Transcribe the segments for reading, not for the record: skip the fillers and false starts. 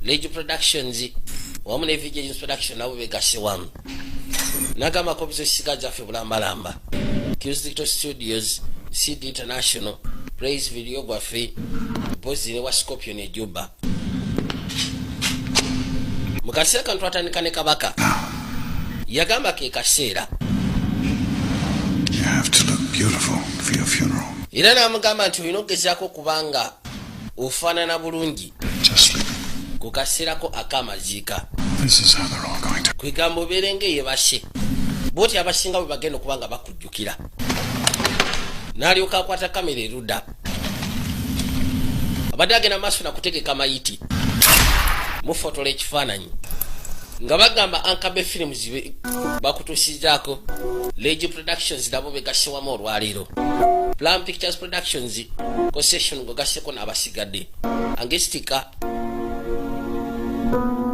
Lege Productions wamu ne Vigilance Production nabo begasse wamu nagamba kopizo kisigaza ffe bulambalamba Q's Digital Studios CD International Praise Videography Bozile wa Scorpion Ejuba mukasera kantu atandika ne Kabaka yagamba ke kaseera You have to look beautiful for your funeral. Era namugamba nti olina okugezaako kubanga ofaanana bulungi ku kaseerako akamaziika kwegamba obeere ng'eyebase booti abasinga bwe bagenda okuba nga bakujjukira n'alyoka akwata kamera erudda abadde agenda maaso nakutegeka mayiti mufotola ekifaananyi nga bagamba Ankabe Films bakutuusizaako Lege Productions nabo begassewamu olwaleero Plan Pictures Productions concession ngogasseko n'abasigadde Angestika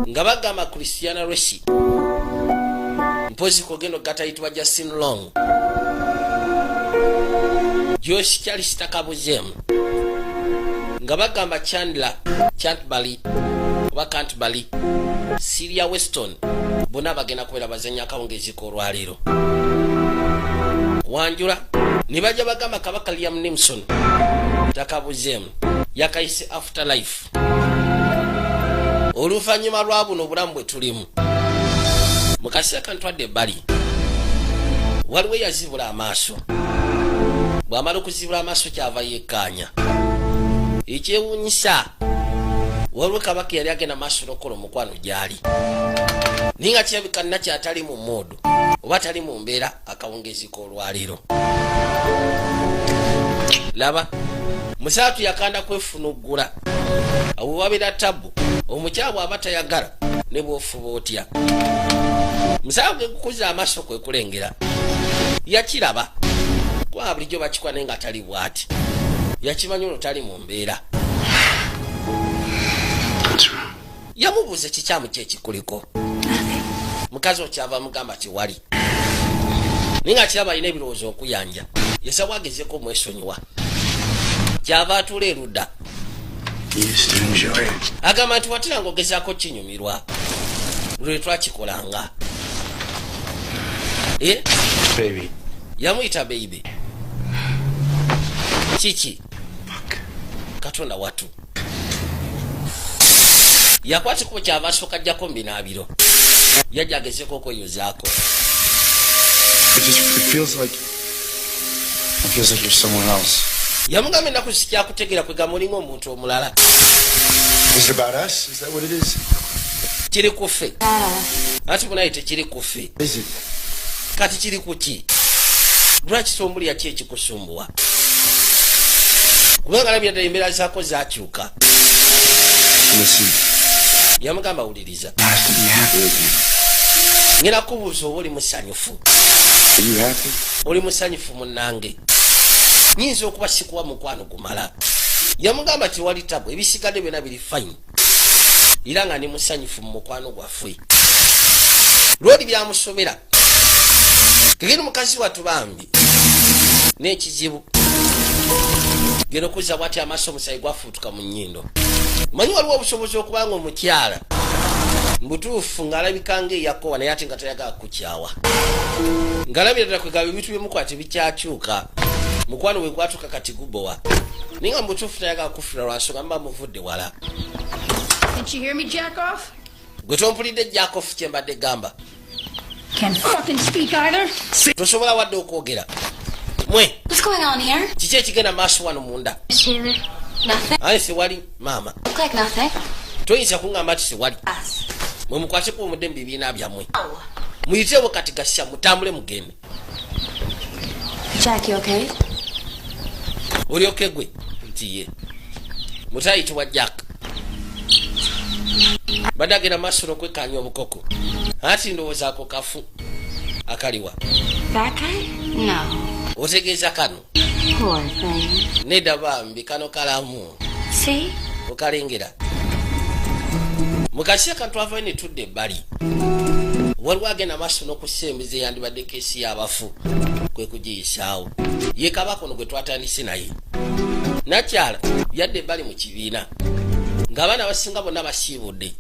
nga bagamba Christiana Resi mpozi kogendo gatayitibwa Justin Long Josh Charles Takabuzem nga bagamba Chandler Chantbali oba Cantbali Syria Weston bonna bagenda kubeera bazanya akawungeeziko olwaleero Wanjula ne bajja bagamba Kabaka Liam Neeson Takabuzem yakayise Afterlife oluvannyuma lwa buno obulamu bwe tulimu mu kaseera kantwadde ebbali waliwo yazibula amaaso bw'amala okuzibula amaaso kyava yekkaanya ekyewuunyisa waliwo Kabaka yali agenda maaso n'okukola omukwano gy'ali naye nga kirabika nnaki atali mu moodo oba tali mu mbeera akawungeeziko olwaleero laba musaatu yakanda kwefunuggula abo babeera tabu omukyabwe aba tayagala ne bw'ofuba otya musawo ge kukuza amaaso kwe kulengera yakiraba kuba bulijjo bakikwa naye nga tali bw'ati yakimanyi olwo tali mu mbeera yamubuuza ekikyamu kye ekikuliko mukazi okyava mugamba tiwali naye nga kiraba alina ebirowoozo okuyanja yasabwa agezeeko omwesonyiwa kyava atuula erudda agamba nti watera ng'ogezaako kinyumirwa lwe twakikolanga yamuyita baby kiki Katonda watu yakwata kuba kyava asooka ajjako mbinaabiro yajja agezeeko okweyozaako yamugamba ennaku zikyakutegeera kwegamba olinga omuntu omulala kiri kuffe ati bunaye tekiri kuffe kati kiri kuki lwaki sombulya ki ekikusumbuwa kubanga labira ddala embeera zaako zakyuka yamugamba wuliriza ngenda kubuuza oba oli musanyufu oli musanyufu munnange nyinza okuba sikuwa mukwano gumala yamugamba tiwali tabu ebisigadde byonna biri fine era nga ne musanyufu mu mukwano gwaffe lwoli byamusobera kegenda mukazi watu bambi n'ekizibu genda okuzza bwati amaaso omusayi gwafuutuka mu nnyindo manyi waliwo obusobozi okubanga omukyala mbutuufu ng'alabika ng'eyakowa naye ate nga tayagala kukyawa ng'alabira ddala kwegaba ebintu byemukwata bikyakyuka mukwano we gwatuka kati gubowa naye nga mbutuufu tayagala kufuna lwansonga mba muvudde wala gwe tompulidde jakofu kye mbadde gamba tosobola wadde okwogera mwe kiki ekigenda maaso wano munda aye sewali maama toyinza kuŋŋamba ti sewali mwe mukwateko omudde mu bibiina byammwe muyitewo kati gasya mutambule mugende oli oke gwe nti ye mutayitibwa Jack badde agenda maaso n'okwekkaanya obukoko ati ndowoozaako kafu akaliwa otegeeza kano nedda bambi kano kalamu okalengera mukasi kantu avayo ne tudde ebbali waliwo agenda maaso n'okusembeza eyandibadde keesi y'abafu kwe kugiyisaawo ye Kabaka ono gwe twatandise naye nakyala yadde ebbali mu kibiina ng'abaana abasinga bonna basiibudde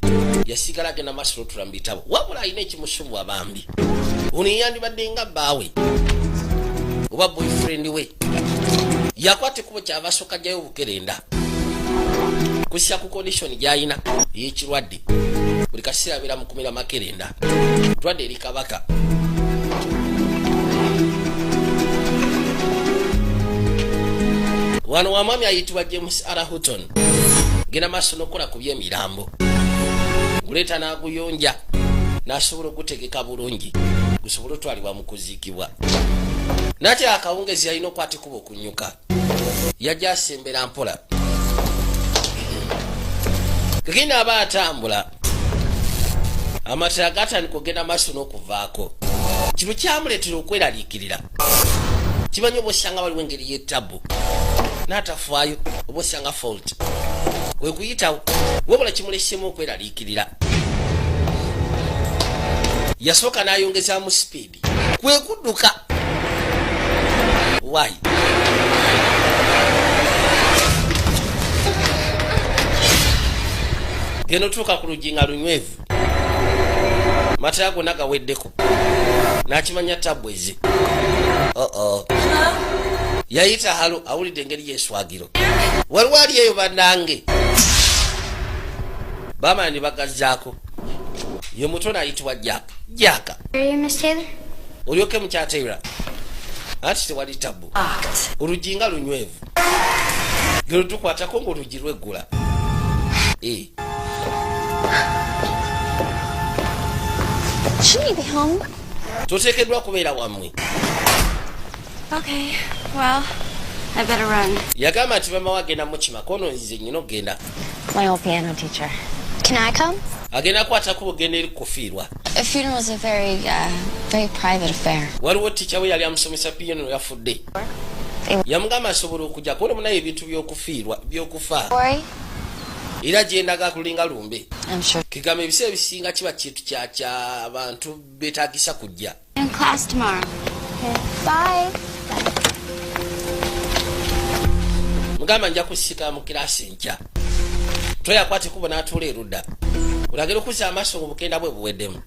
yasigala agenda maaso n'otula mu bitabo wabula alina ekimusubu abambi ono yandibadde nga bbaawe oba boyfriend we yakwata ekkubo kyava asooka ajjayo obukerenda kussa ku condition gy'alina ey'ekirwadde buli kaseera abeera mu kumira makerenda tulwadde eri kabaka wano wamwami ayitibwa James R. Hutton genda maaso n'okukola ku by'emirambo guleeta n'aguyonja n'asobola okutegeka bulungi gusobola otwalibwa mu kuziikibwa nate akawungezi yalina okwata ekkubo okunyuka yajja asembera mpola kagenda aba atambula amatala gatandika okugenda maaso n'okuvaako kino kyamuleetera okweraliikirira kimanyi oba osanga waliwo engeri y'ettabu n'atafaayo oba osanga fault wekuyitawo wabula kimulesemu okweraliikirira yasooka n'ayongezaamu sipiidi kwekudduka why genda otuuka ku luggi nga lunywevu matala gonna gaweddeko n'akimanya tabu ezi yayita halo awulidde engeri y'eswagiro waliwo ali eyo bannange baamala ne bagazzaako ye mutono ayitibwa Jaaka olyoke mukya Taylor anti tewali tabu oluggi nga lunywevu gero tukwatako ng'oluggi lweggula toteekeddwa kubeera wammwe yagamba nti mama wagenda mukima kono nzize nnyina okgenda agenda kwatako bugenda eri kufiirwa waliwo ticca we yali amusomesa piano yafudde yamugamba asobola okujja kuona munayo ebintu by'okufa era gyendaga kulinga lumbe kigamba ebiseera ebisinga kiba kintu kya abantu beetagisa kujja mugamba nja kusika mu kiraasi enkya toyakwata ekkubo n'atuula erudda olagera okuzza amaaso nga obukenda bwe buweddemu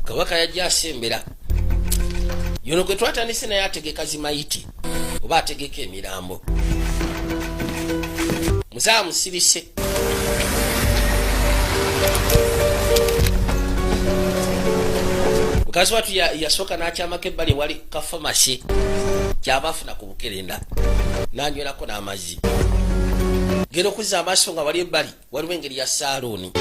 kabaka yajja asembera yono gwe twatandise naye ategeka zimayiti oba ategeka emirambo muzaa musirise mukazi watu yasooka n'akyamako ebbali ewali kafamasi kyaba afuna ku bukerenda n'anywerako n'amazzi genda okuzza amaaso nga wali ebbali waliwo engeri ya saaluuni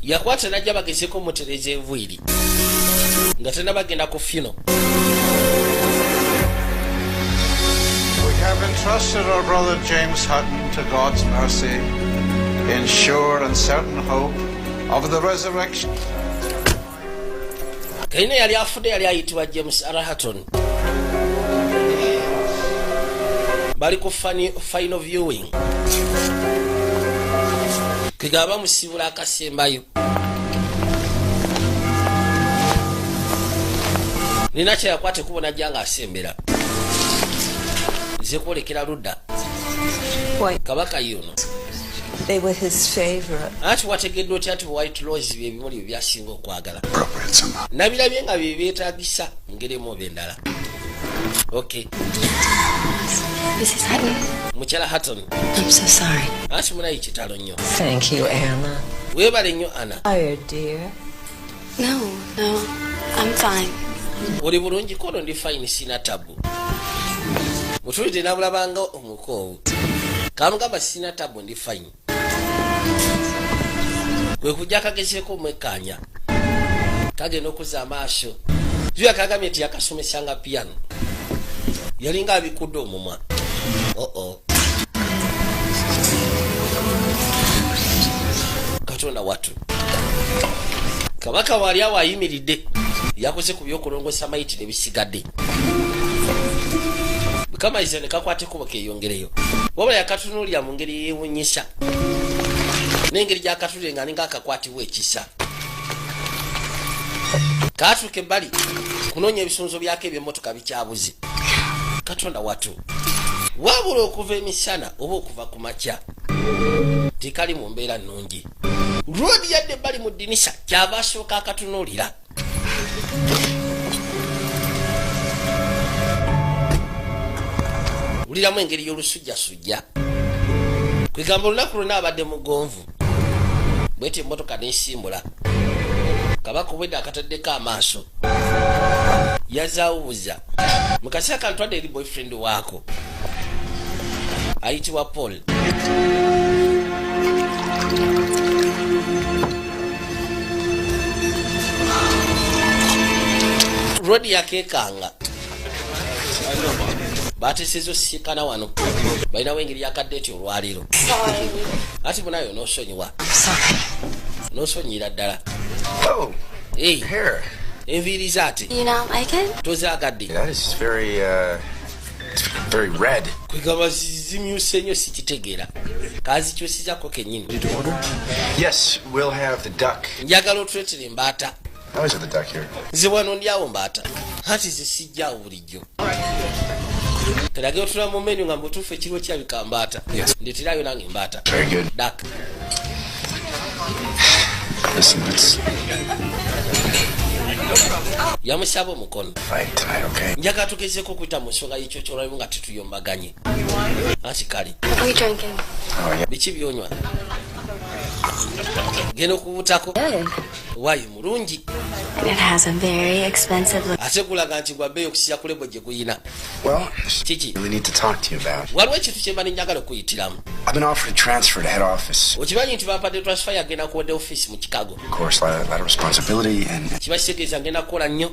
yakwata najja bagezeko omutereza enviiri nga tennabagenda ku funeral. We have entrusted our brother James Hutton to God's mercy in sure and certain hope of the resurrection. Kaine yali afudde yali ayitibwa James R. Hutton. Bali ku final viewing. Kigaba musibula akasembayo. Nina kye yakwate kubona janga asembera. Nze kwolekera ludda. Kabaka yuno. They were his favorite. Ati wategeddwa otya nti White Rose byebimuli byasinga okwagala. Nabirabye nga beetagisa ngeremu obendala. Okay. Mrs. Hutton. Muchala Hutton. I'm so sorry. Ati munayi kitalo nnyo. Thank you, Anna. Weebale nnyo Anna. Tired, dear? No, I'm fine. Oli bulungi kono ndi fine sina tabu. Mutulide nabulabanga omukoowu. Kamugamba sina tabu ndi fine. Kwe kujja kagezeeko omwekkaanya. Kagenda okuzza amaaso. Juya kagambye nti yakasomesanga piano. Yalinga abikudde omumwa. Katonda watu. Kabaka wali awo ayimiridde. Yakoze ku byokulongosa mayiti ne bisigadde. Kama izene kakwate kuba keyongereyo. Wabula yakatunuulira mu ngeri yeewunyisa. N'engeri gyakatulire nga ninga akakwatiwa ekisa. Kaatuuka ebbali kunoonya ebisunzo byako eby'emmotoka bikyabuze. Katonda watu. wabula okuva emisana oba okuva ku makya tekali mu mbeera nnungi. Rodi yadde bali mu ddinisa kyava asooka akatunuulira. Uliramu engeri y'olusujjasujja. Kwegamba olunaku lwonna abadde mugonvu. Bwete emmotoka n'esimbula. Kabaka obwedde akataddeko amaaso. Yazaawuza. Mu kaseera kantwadde eri boyfriend waako. Ayitibwa Paul. Rodi yakeekanga. Batesezo sikana wano. Balinawo engeri yakaddeeti olwaliro. Ati munayo n'osonyiwa. N'osonyira ddala. Oh, Hey. hair. Enviiri zaate. You not like it? Tozaagadde. That is very red. Kwegamba zimyuse nnyo sikitegeera. Kazikyusizako kennyini. Yes, we'll have the duck. Njagala otuleetere embaata. I always have the duck here. Nze bwano ndyawo mbaata. Hati ze sijjaawo bulijjo. Terage otula mu menu nga mbutuufu ekiriwo kyabika mbaata. Yes. Ndeeterayo nange embaata. Very good. Duck. Listen, let's Yamusaba omukono. fight tonight, okay? Njagala tugezeeko okuyita mu nsonga y'ekyo kyolwayo nga tetuyombaganye. Anti kale. What are you drinking? Oh, yeah. Biki byonywa? Genda okubutako. Good. Waayi mulungi. And it has a very expensive look. Ate gulaga nti gwa bbeeyi okusiya ku lebo gye guyina. Well, there's Kiki. really need to talk to you about. Waliwo ekintu kye mba njagala okuyitiramu. I've been offered a transfer to head office. Okimanyi nti bampadde transfer yagenda kuwadde office mu Chicago. Of course, a lot of responsibility and Kiba kitegeeza ngenda kukola nnyo.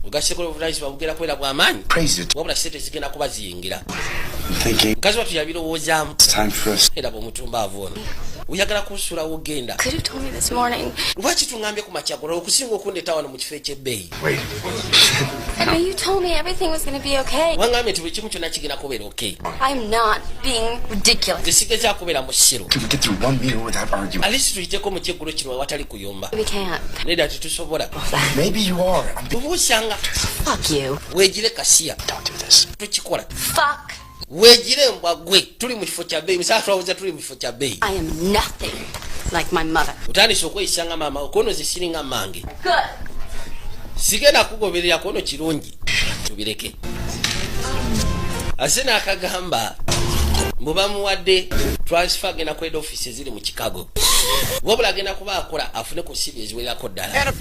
Ogaseko obuvunaanyizibwa bugenda kubeera bw'amaanyi. praise it. Wabula ssente zigenda kuba ziyingira. I'm thinking Mukazi wattu yabirowoozaamu. it's time for us. Era bw'omutumbaavu ono. Oyagala kunsuulawo ogenda. Could have told me this morning. Lwaki tuŋŋambye ku makyagolo okusinga okundeeta wano mu kifo eky'ebbeeyi. Wait. I mean, you told me everything was going to be okay. Waŋŋambye nti buli kimu kyonna kigenda kubeera okay. I'm not being ridiculous. Nze sigeza kubeera mu ssiru. Can we get through one meal without arguing? At least tuyiteko mu kyeggulo kino awatali kuyomba. We can't. Nedda tetusobola. Maybe you are. Tubuusanga. Fuck you. Weegire kasiya. Don't do this. Tukikola. Fuck. Weegire embwa gwe. Tuli mu kifo kya bbeeyi. Musaa tulowooza tuli mu kifo kya bbeeyi. I am nothing like my mother. Otandise okweyisanga maama okono ze siringa mmange. Good. Sigenda kugoberera kono kirungi. Tubireke. Ase n'akagamba mbu bamuwadde transfer agenda kweda office eziri mu Chicago. Wabula agenda kuba akola afune ku nsibi eziwererako ddala.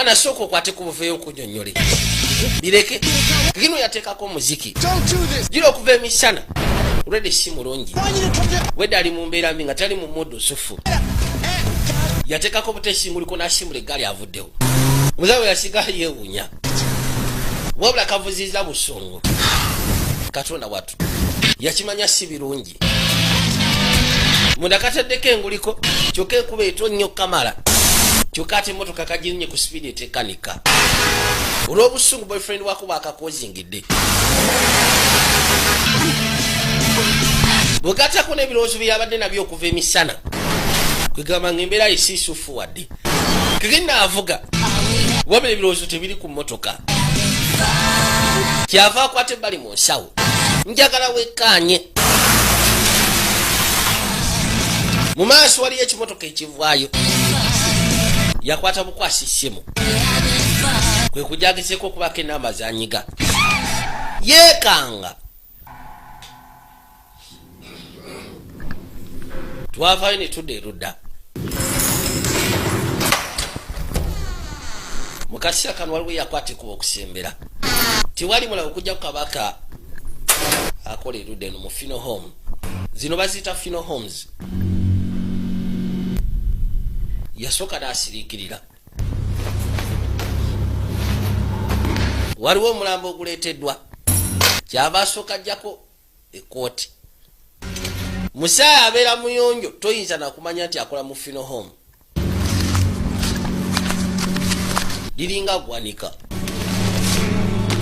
Anasooka okwate ku buveeyo okunyonnyole. Bireke. Gino yateekako omuziki. Gira okuva emisana. Olwedde si mulungi. Wedde ali mu mbeera mbi nga tali mu muddo sufu. Yateekako buteesinguliko n'asimbula eggaali avuddewo. Muzawe yasigala yeewuunya. Wabula kavuziza busongo. Katonda watu. Yakimanya si birungi. Munda kataddeko enguliko. Kyokka enkuba etonnyo kamala. Kyokka ate emmotoka kaginnye ku speed etekanika. Olw'obusungu boyfriend wako bwakakozingidde. Bwegatako n'ebirowoozo bye yabadde nabyo okuva emisana. Kwegamba ng'embeera ye si isuufu wadde. Kigenda avuga. Wabula ebirowoozo tebiri ku mmotoka. Kyava akwate bali mu nsawo. Njagala wekkaanye. Mu maaso waliyo ekimotoka ekivaayo. Yakwata bukwasi ssimu. Kwe kujagezeeko okubaako ennamba zanyiga. Yeekanga. Twavaayo ne tudda erudda. Mu kaseera kano waliwo yakwata ekuba okusembera. Tiwali mulala okujja ku kabaka akola erudda eno mu funeral home. Zino baziyita funeral homes. Yasooka n'asiriikirira. Waliwo omulambo oguleeteddwa. Kyava asooka ajjako ekkooti. Musaayi abeera muyonjo toyinza nakumanya nti akola mu funeral home. Liringa gwanika.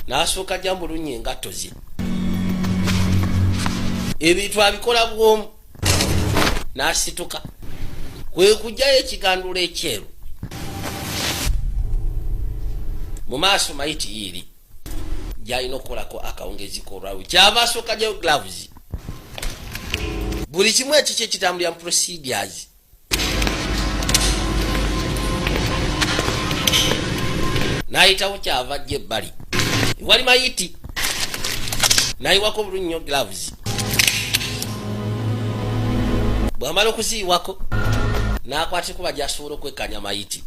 N'asooka ajja mbulunye engatto ze. Ebintu abikola bw'omu. N'asituka. Kwe kujjayo ekigandulo ekyeru. Mu maaso mayiti yiri. gyalina okukolako akawungezi k'olwawe kyava asooka gyayo gloves buli kimu ekiki ekitambulira mu procedures n'ayitawo kyava ajja ebbali wali mayiti n'ayiwako bulungi nnyo gloves bw'amala okuziyiwako n'akwate kuba gy'asobola okwekanya mayiti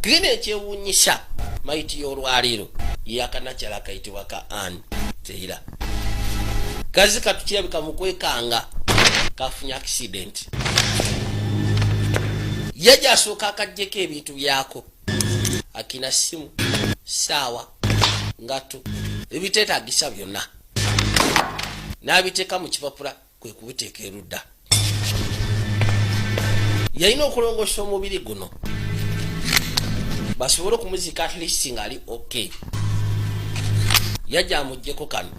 kigenda ekyewuunyisa mayiti y'olwaleero yakanakyala kayitibwa ka Ann Taylor kazi katukirabika mu kwekanga kafunye accident yajja asooka akajjeko ebintu byako akina simu saawa ngato ebiteetaagisa byonna n'abiteeka mu kipapula kwe kubiteeka erudda yalina okulongoosa omubiri guno basobole okumuziika at least ng'ali okay yajja amuggyeko kano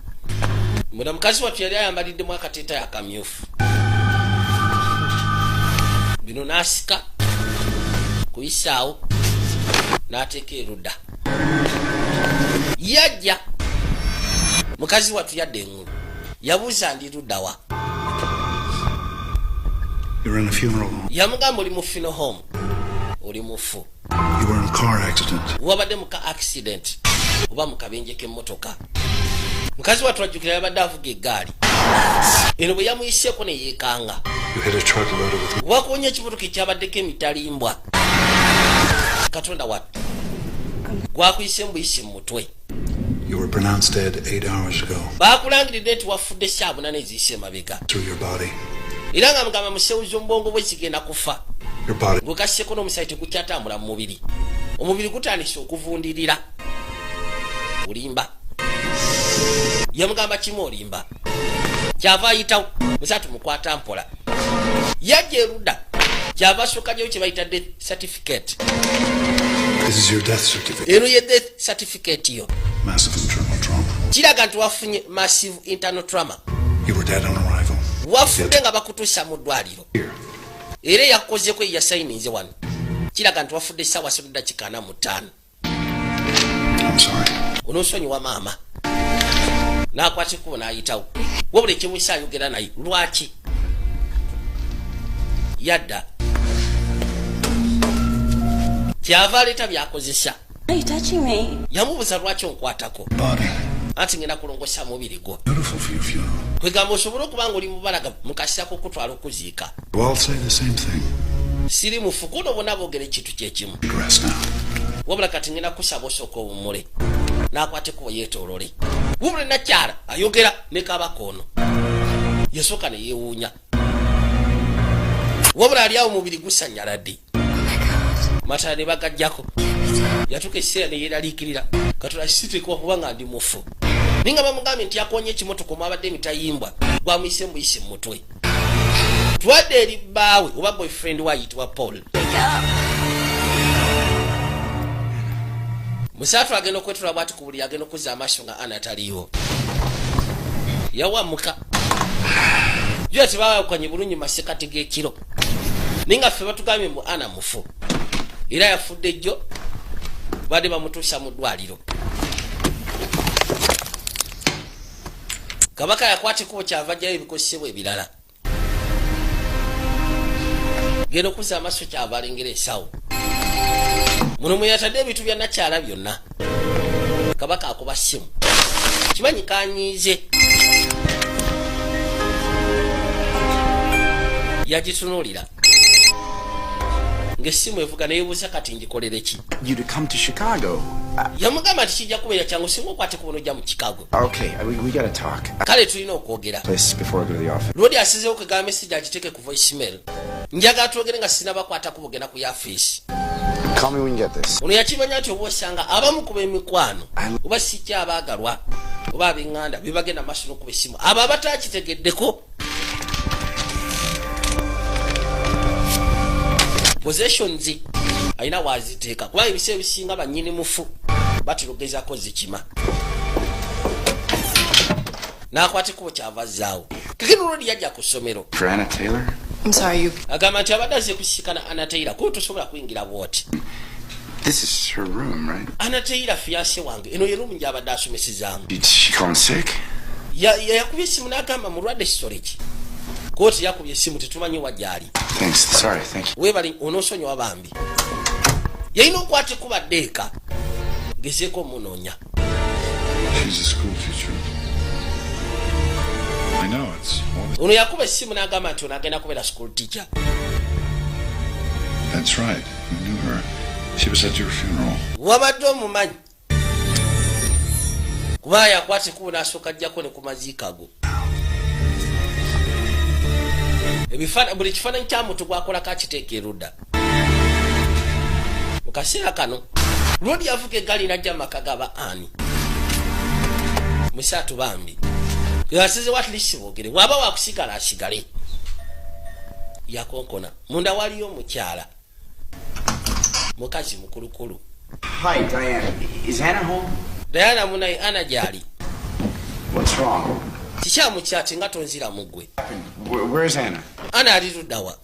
muna mukazi wattu yali ayambaliddemu akateetayi akamyufu bino n'asika kuyisaawo n'ateeka erudda yajja mukazi wattu yadda engulu yabuuza ndi luddawa yamugamba oli mu funeral home oli mufu wabadde muka accident oba mukabenje k'emmotoka mukazi wattu ajjukira yabadde avuga eggaali eno bwe yamuyiseeko ne yeekanga wakuwonya ekimotoka ekyabaddeko emitalimbwa katonda wattu gwakuyise mbuyise mu mutwe baakulangiridde nti wafudde essaawa 8 eziyise emabega era nga mugamba musewuzi omubongo bwe zigenda kufa gwe kasseeko n'omusaayi tegukyatambula mu mubiri omubiri gutandise okuvundirira olimba yamugamba kimu olimba kyava ayitawo musatu mukwata mpola yajja erudda kyava asooka gyeyo kye bayita death certificate eno ye death certificate yo kiraga nti wafunye massive internal trauma wafudde nga bakutuusa mu ddwaliro era yakozeko yasayininze wano kiraga nti wafudde essaawa 7:45 onoosonyiwa maama n'akwatekubo n'ayitawo wabula ekimwisa ayogera naye lwaki yadda kyava aleeta byakozesa yamubuuza lwaki onkwatako anti ngenda kulongosa mubiri gwo kwegamba osobole okuba nga oli mubalaga mukasirako kutwala okuziika siri mufu kuno bonna boogera ekintu kyekimu wabula kati ngenda kusaba osooka owummule n'akwateko yeetoolole wabula nakyala ayogera ne kabaka ono yasooka ne yeewuunya wabula ali awo mubiri gusanyaladde matala ne bagajjako yatuuka ekiseera ne yeeraliikirira katola kisitekwa kubanga ndi mufu ninga bamugambye nti akonye ekimotoka omwabadde emitayimbwa gwamuyise mbuyise mu mutwe twadde eri bbaawe oba boyfriend we ayitibwa Paul musaatu agenda okwetula bwati ku buli agenda okuzza amaaso nga Anna taliiwo yawamuka jula tebawakanye bulungi masekati g'ekiro ninga ffe batugambye mu Anna mufu era yafudde jjo badde bamutuusa mu ddwaliro kabaka yakwateko kyava jjayo ebikozesebwa ebirala genda okuzza amaaso kyava alengera esawo muno mwe yatadde ebintu bya nakyala byonna kabaka akuba ssimu kimanyi kanyiize yagitunuulira ng'essimu evuga neyebuuza kati ngikolere ki yamugamba nti kijja kubeera kyangu singa okwate kubona ojja mu Chicago kale tulina okwogera lodi asizeewo kwegamba message agiteeke ku voicemail njagala twogere nga sinabakwata kubogenda ku yafeesi ono yakimanya nti oba osanga abamu kuba emikwano oba sijja abaagalwa oba ab'eŋŋanda bebagenda maaso n'okuba essimu abo abatakitegeddeko possessions alina waziteeka kuba ebiseera ebisinga bannyini mufu batirogezako zikima n'akwatekubo kyavazzaawo kakino olodi yajja ku ssomero agamba nti abadde aze kusikana Anna Taylor kuba tosobola kuyingira bwoti This is her room, right? Ana teyira fiancé wange. Eno ye room gy'abadde asomesezaamu. Did she call in sick? Yakubye essimu n'agamba mulwadde storage. Kooti yakubye essimu tetumanyi wa gy'ali. Thanks. Sorry, thank you. Weebali onoosonyiwa bambi. Yalina okwate kubadde eka. Gezeeko munoonya. She's a school teacher. I know, it's all... Ono yakuba essimu n'agamba nti ono agenda kubeera school teacher. That's right. You knew her. She was at your funeral. Wabadde omumanyi. Kuba yakwate kubo n'asooka ajjako ne ku maziika go. Buli kifaananyi kya muntu gwakolako akiteeka erudda. Mu kaseera kano Lodi yavuga eggaali n'ajja mu maka gaba Ani. Musatu bambi. Yasize at least boogere. Waba waakusigala asigale. Yakonkona. Munda waliyo omukyala. Mukazi mukulukulu. Hi, Diana. Is Anna home? Diana munayi Ana gyali. What's wrong? Kikyamukyati nga tonzira mugwe. Where's Anna? Ana ali luddawa.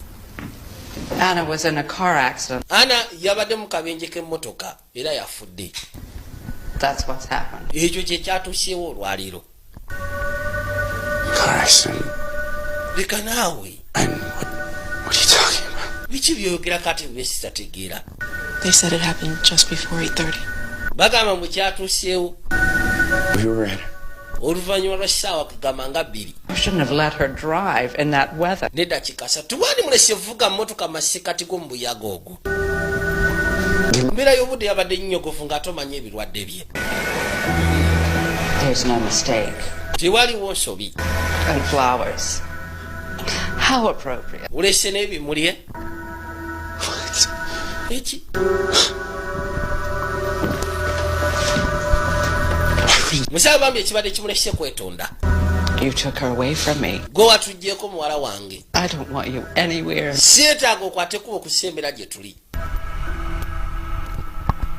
Anna was in a car accident. Ana yabadde mu kabenje k'emmotoka era yafudde. That's what's happened. Ekyo kye kyatuuseewo olwaliro. Car accident. Leka naawe. And what are you talking about? Biki by'oyogera kati besi tategeera. They said it happened just before 8:30. Bagamba mbu kyatuuseewo. We were at... Oluvannyuma lwa ssaawa kugamba nga 2. You shouldn't have let her drive in that weather. N'eddakiika 3 wali mulese vuga mmotoka masekati g'omubuyaga ogwo. Mbeera y'obudde yabadde nnyogovu ng'atomanyi ebirwadde bye. There's no mistake. Tewaliwo nsobi. And flowers. How appropriate. Ulese n'ebimuli e? Eki? Musabe bambi ekibadde kimulese kwetonda. You took her away from me. Gwe watuggyeko muwala wange. I don't want you anywhere. Seetaaga okwatekuba okusembera gye tuli.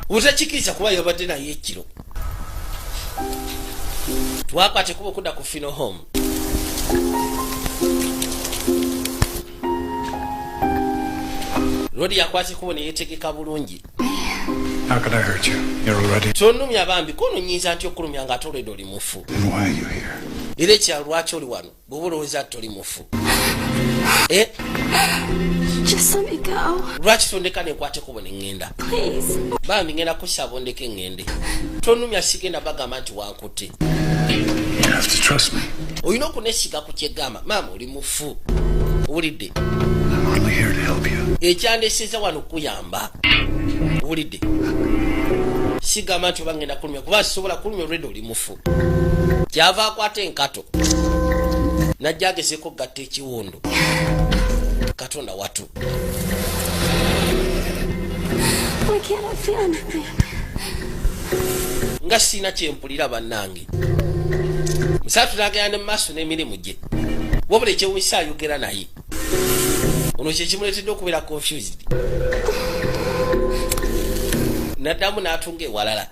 Utakikiriza kuba yobadde naye ekiro. Twakwate kuba okudda ku funeral home. Lodi yakwate kuba ne yeetegeka bulungi. How could I hurt you? You're already... Tonumya bambi kono nyinza ntyo okulumya nga toledde oli mufu. Then why are you here? Era ekyalo lwaki oli wano bw'oba olowooza toli mufu. Just let me go. Lwaki tondeka nenkwate kubo ne ŋŋenda? Please. Bambi ngenda kusaba ondeke ŋŋende. Tonumya sigenda bagamba nti wankutte. You have to trust me. Olina okunesiga ku kyegamba maama oli mufu. Owulidde? I'm only here to help you. Ekyandeseza wano kuyamba. Owulidde? Sigamba nti oba ngenda kulumya kuba sisobola kulumya olwedde oli mufu. Kyava akwata enkato. Najja agezeeko gatta ekiwundu. Katonda watu. Why can't I feel anything? Nga sina kyempulira bannange. Musatu n'agenda mu maaso n'emirimu gye. Wabula ekyewuunyisa ayogera naye. Ono kye kimuleetedde okubeera confused. Naddamu n'atunga ewalala.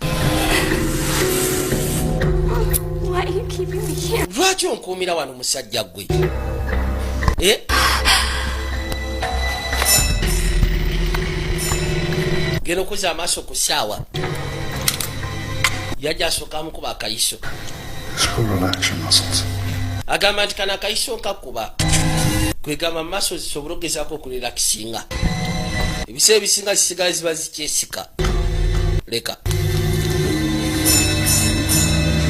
Why are you keeping me here? Lwaki onkuumira wano musajja gwe? Genda okuzza amaaso ku ssaawa. Yajja asooka amukuba akayiso. Just relax your muscles. Agamba nti kana akayiso nkakuba. Kwegamba mu maaso zisobole okugezaako okulirakisinga. Ebiseera ebisinga zisigala ziba zikyesika. Leka.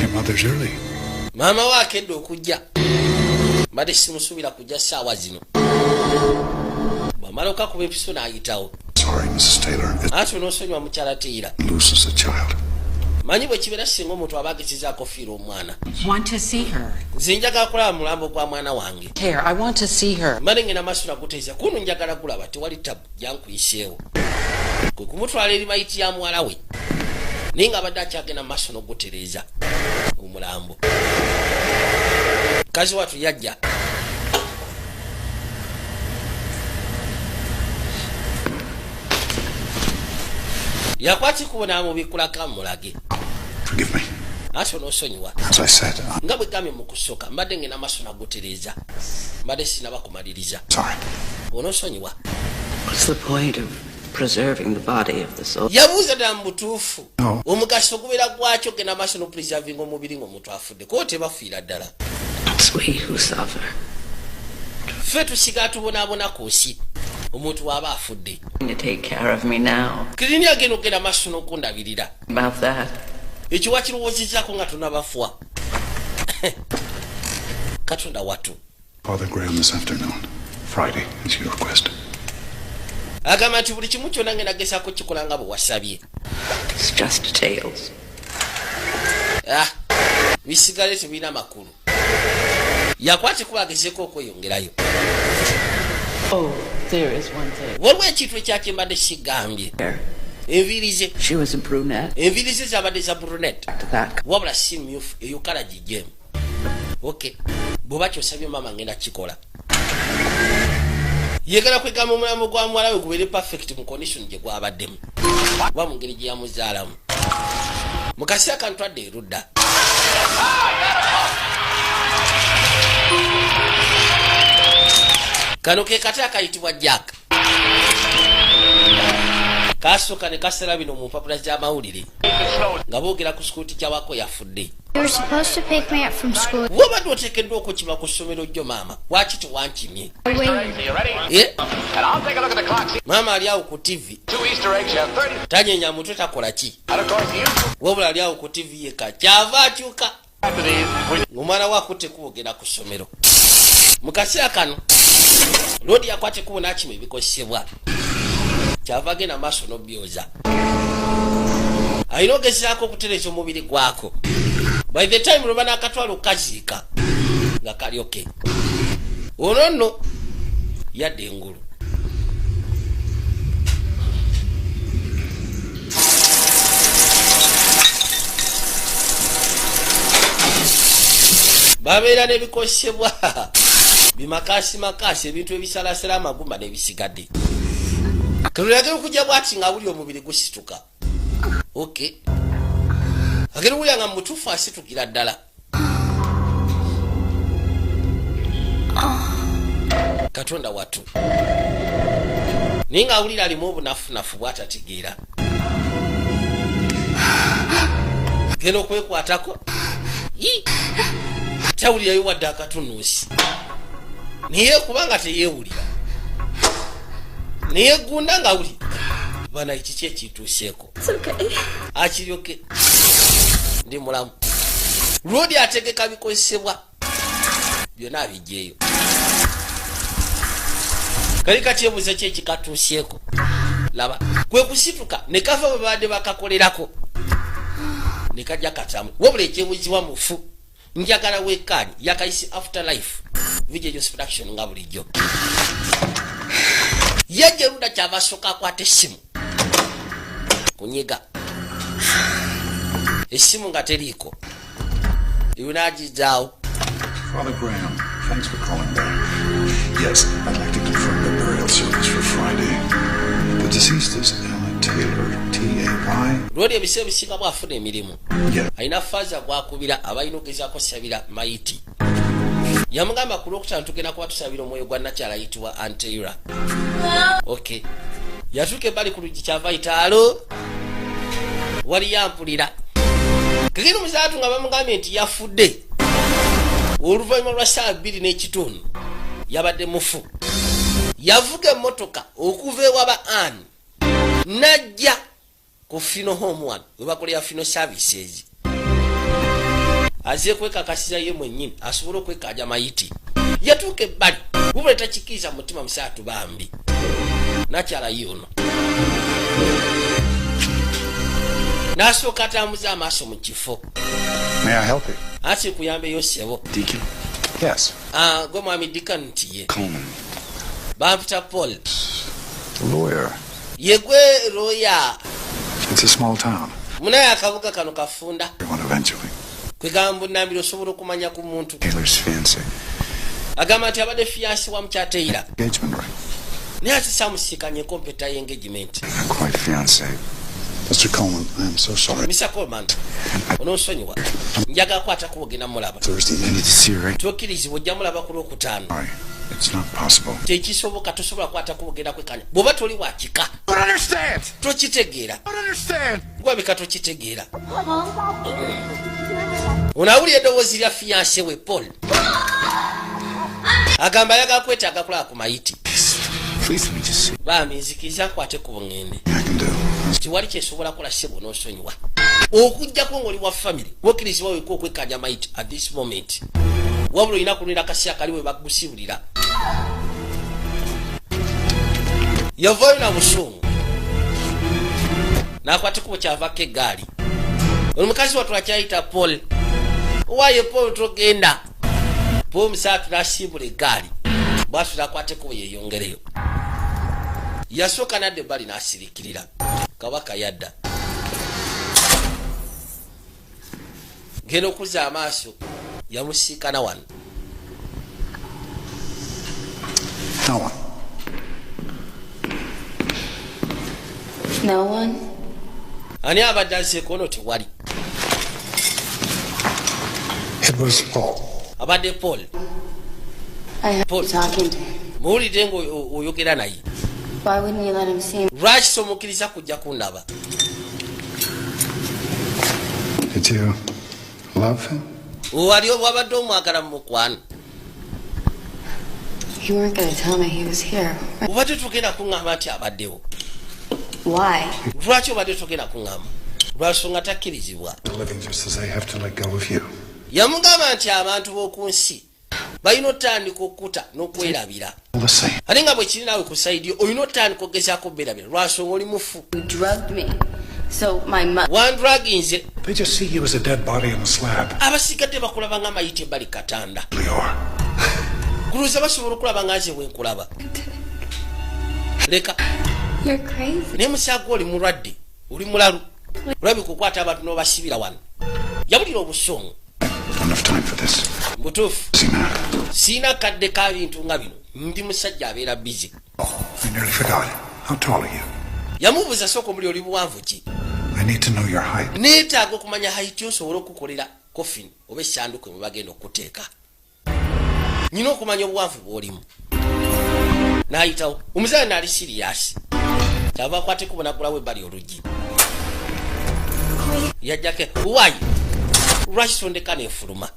Your mother's early. Maama we akedde okujja. Mbadde simusuubira kujja ssaawa zino. Bw'amala okakuba empiso n'ayitawo. Sorry, Mrs. Taylor. It Ati onoosonyiwa mukyala Taylor. loses a child. Manyi bwe kibeera singa omuntu aba agezezaako fiira omwana. Want to see her. Nze njagala kulaba mulambo gwa mwana wange. Here, I want to see her. Mbadde ngenda maaso naguteeza kuno njagala gulaba tewali tabu gyankuyiseewo. Kwe kumutwala eri mayiti ya muwala we. Naye nga abadde akyagenda maaso n'ogutereeza omulambo. Mukazi watu yajja. Yakwati kubona amubikkulako amulage. Forgive me. Ati onoosonyiwa. As I said, Nga bwe gambye mu kusooka mbadde ngenda maaso nagutereeza. Mbadde sinaba kumaliriza. sorry. Onoosonyiwa. What's the point of preserving the body of the soul. yabuuza ddala mu butuufu No. omugaso gubeera gwakyo genda maaso n'opreserving omubiri ng'omuntu afudde kuba tebafiira ddala It's we who suffer. ffe tusigaa tubonaabona koosi omuntu waaba afudde You take care of me now. kirini agenda okgenda maaso n'okundabirira About that. ekyo wakirowoozezzaako nga tonabafuwa katonda watu Father Graham this afternoon. Friday, as you requested. agamba nti buli kimu kyonna ngenda gezaako kikola nga bwe wasabye It's just tales. bisigale tebirina makulu yakwate kuba agezeeko okweyongerayo Oh, there is one thing. waliwo ekintu ekyakyembadde kigambye There. enviiri ze She was a brunette. enviiri ze zabadde za brunet To that. wabula si myufu eyo kala gijemu ok bw'oba kyosabye maama ngenda kikola yegala kwegamba omulamu gwa muwala we gubeere perfect mu condition gye gwabaddemu oba mu ngeri gye yamuzaalamu mu kaseera kantwadde erudda kano ke kate akayitibwa jack kasooka ne kasala bino mu mpapula z'amawulire nga boogera ku sikuuti kyawako yafudde You were supposed to pick me up from school. wobadde oteekeddwa okukima ku ssomero jjo maama waki tewankimye Wait. maama ali awo ku tv tanyenya mutwe takola ki wabula ali awo ku tv yeka kyava akyuka omwana we akutte kuwogera ku ssomero mu kaseera kano loodi yakwate kubo n'akima ebikozesebwa kyava agenda maaso n'obyoza alina ogezaako okutereza omubiri gwako by the time lwe banaakatwala okaziika nga kalyoke ono nno yadde engulu babeera n'ebikozesebwa bimakasi ebintu ebisalasala amagumba n'ebisigadde kelulagera okujja bwati nga buli omubiri gusituka ok agenda wulira nga mutuufu asitukira ddala katonda watu naye nga awulira alimu obunafunafu bwatategeera genda okwekwatako tawulirayo wadde akatunuusi naye kubanga teyeewulira neyegunda nga wuli bana ekiki ekituuseeko akiryoke ndi mulamu lwodi ategeka bikozesebwa byonna abijjeeyo kali katyebuuza ki ekikatuuseeko laba kwe kusituka ne kava bwe babadde bakakolerako ne kajja katamu wabula ekyebuuzibwa mufu njagala weekaani yakayisi afterlife vigeos production nga bulijjo yajja luda kyava asooka akwata essimu kunyiga essimu nga teriiko ebinaagizaawo. Father Graham, thanks for calling back. Yes, I'd like to confirm the burial service for Friday. The deceased is Ellen Taylor, T-A-Y. lwoli ebiseera ebisinga bwafuna emirimu Yeah. alina faaza gwakubira abalina ogezaako sabira mayiti yamugamba ku lwokutaano tugenda kuba tusabira omwoyo gwa nakyala ayitibwa Anteira. ok yatuuka ebbali ku luggi kyava itaalo wali yampulira kagenda omuzaatu nga bamugambye nti yafudde oluvannyuma lwa ssaawa 2 n'ekitundu yabadde mufu yavuga emmotoka okuva ewaba ani najja ku fino home one webakolera fino services aze kwekakasiza ye mwennyini asobole okwekaaja mayiti yatuuka ebbali bubule takikiriza mu mutima musaatu bambi nakyala yono n'asooka atambuza amaaso mu kifo. May I help you? ati kuyambeyo ssebo Deacon? Yes. gwe mwami Deacon nti ye Coleman. bamputa Paul The lawyer. ye gwe lawyer It's a small town. munaye akabuga kano kafunda Everyone eventually. kwegamba bunambiro osobola okumanya ku muntu Taylor's fiancé. agamba nti abadde fiyansi wa mukyateera Engagement ring. naye ati samusiikanye kompeta y'engagement. Not quite fiancé. Mr. Coleman, I am so sorry. Mr. Coleman onoosonyiwa njagala kwata kuwogenda mulaba Thursday, I need to see her right. tokkirizibwa ojja mulaba ku lwokutaano Sorry. It's not possible. Tekisoboka tosobola kwata kubogera kwekanya. Bwoba toli wakika. I don't understand. Tokitegeera. I don't understand. Gwabika tokitegeera. Unawulira eddoboozi lya fiancé we Paul. Agamba yaga kwetaaga kulaba ku mayiti. Please let me just see. Bambi nzikiriza nkwate ku bungende. I can do. Tiwali kyesobola kola ssebo n'osonyiwa. Okujjako ng'oli wa family wokkirizibwa weka okwekanya mayiti at this moment. Wabula olina kulira kasiya kali we bagusibulira. Yavaayo na busungu. N'akwata kubo kyavako eggaali. Omukazi wattu akyayita Paul. Owaye Paul togenda. Paul musaatu n'asimbula eggaali. Bwatu n'akwata kubo yeeyongereyo. Yasooka n'adda ebbali n'asirikirira. Kabaka yadda. Ngenda okuzza amaaso yamusiikana wano. No one. No one? Ani abadde aseeko ono tewali. It was Paul. Abadde Paul. I heard Paul. you talking to him. Muwulidde ng'oyogera naye. Why wouldn't you let him see me? Lwaki somukkiriza kujja kundaba? Did you love him? Wali wabadde omwagala mu mukwano. You weren't going to tell me he was here. Obadde togenda kuŋŋamba nti abaddewo. Why? Lwaki obadde togenda kuŋŋamba? Lwasonga takkirizibwa. Living just as I have to let go of you. Yamugamba nti abantu b'oku nsi balina otandika okkuta n'okwerabira. All the same. Ate nga bwe kiri naawe ku sayidi yo olina otandika okugezaako obberabira lwasonga oli mufu. You drugged me. So my mother. Wandraginze. They just see you as a dead body on a slab. Abasigadde bakulaba nga mayite bali katanda. Leora. Kuluza basobola okulaba nga nze bwenkulaba. Leka. You're crazy. Naye musaago oli mulwadde. Oli mulalu. Olabika okukwata abantu n'obasibira wano. Yabulira obusongo. Enough time for this. Butuufu. See now. Siina kadde ka bintu nga bino. Ndi musajja abeera busy. I nearly forgot. How tall are you? Yamubuuza sooka omuli oli buwanvu ki? I need to know your height. Neetaaga okumanya height osobola okukolera coffin oba essanduku mwe bagenda okuteeka. Nyina okumanya obuwanvu bw'olimu. N'ayitawo. Omuzaana n'ali siriyasi. Kyava akwate kubonagulawo ebbali oluggi. Yajjake. Why? Lwaki sondeka n'efuluma?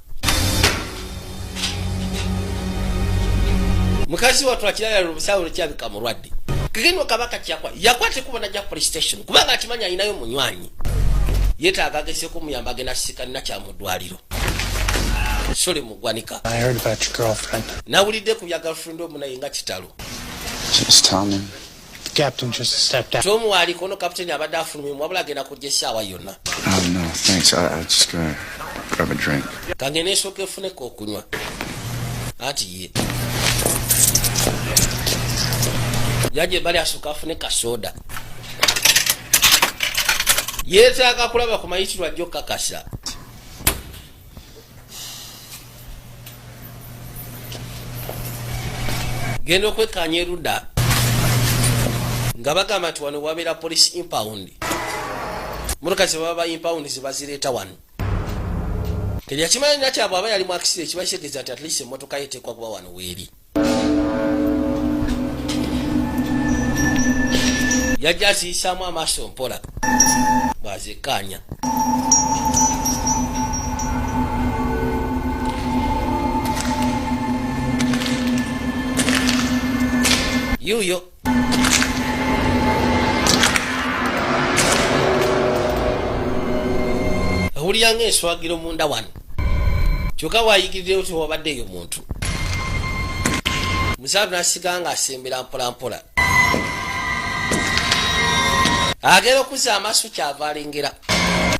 Mukazi wattu akirala obusawo lukyabika mulwadde. Kigendo kabaka kyakwa. Yakwate kubona jja police station. Kubanga akimanya ayinayo munywanyi. Yeetaaga agezeeko omuyamba agenda asikanina kya mu ddwaliro. Sole mugwanika. I heard about your girlfriend. Nawulidde ku bya girlfriend omunaye nga kitalo. Just tell me. The captain just stepped out. Ky'omuwaliko ono kapiteni abadde afulumye wabula agenda kujja essaawa yonna. Oh, no, thanks. I just gonna grab a drink. Kangenda esooka efuneko okunywa. Anti ye. Yajja ebbali asooka afune kasoda. Yeetaaga kulaba ku mayitirwa ajja okkakasa. Genda okwekkaanya erudda. Nga bagamba nti wano wabeera police impound. Motoka ze baba impound ze bazireeta wano. Teryakimanya nati abo aba yali mu accident kiba kitegeeza nti at least emmotoka yeeteekwa kuba wano weeri. Yajja aziyisaamu amaaso mpola. Bw'azekkaanya. Yuyo. Awulira ng'enswagiro munda wano. Kyokka waayigirireyo tewabaddeeyo muntu. Musaatu n'asiga nga asembera mpola mpola. Agenda okuzza amaaso kyava alengera.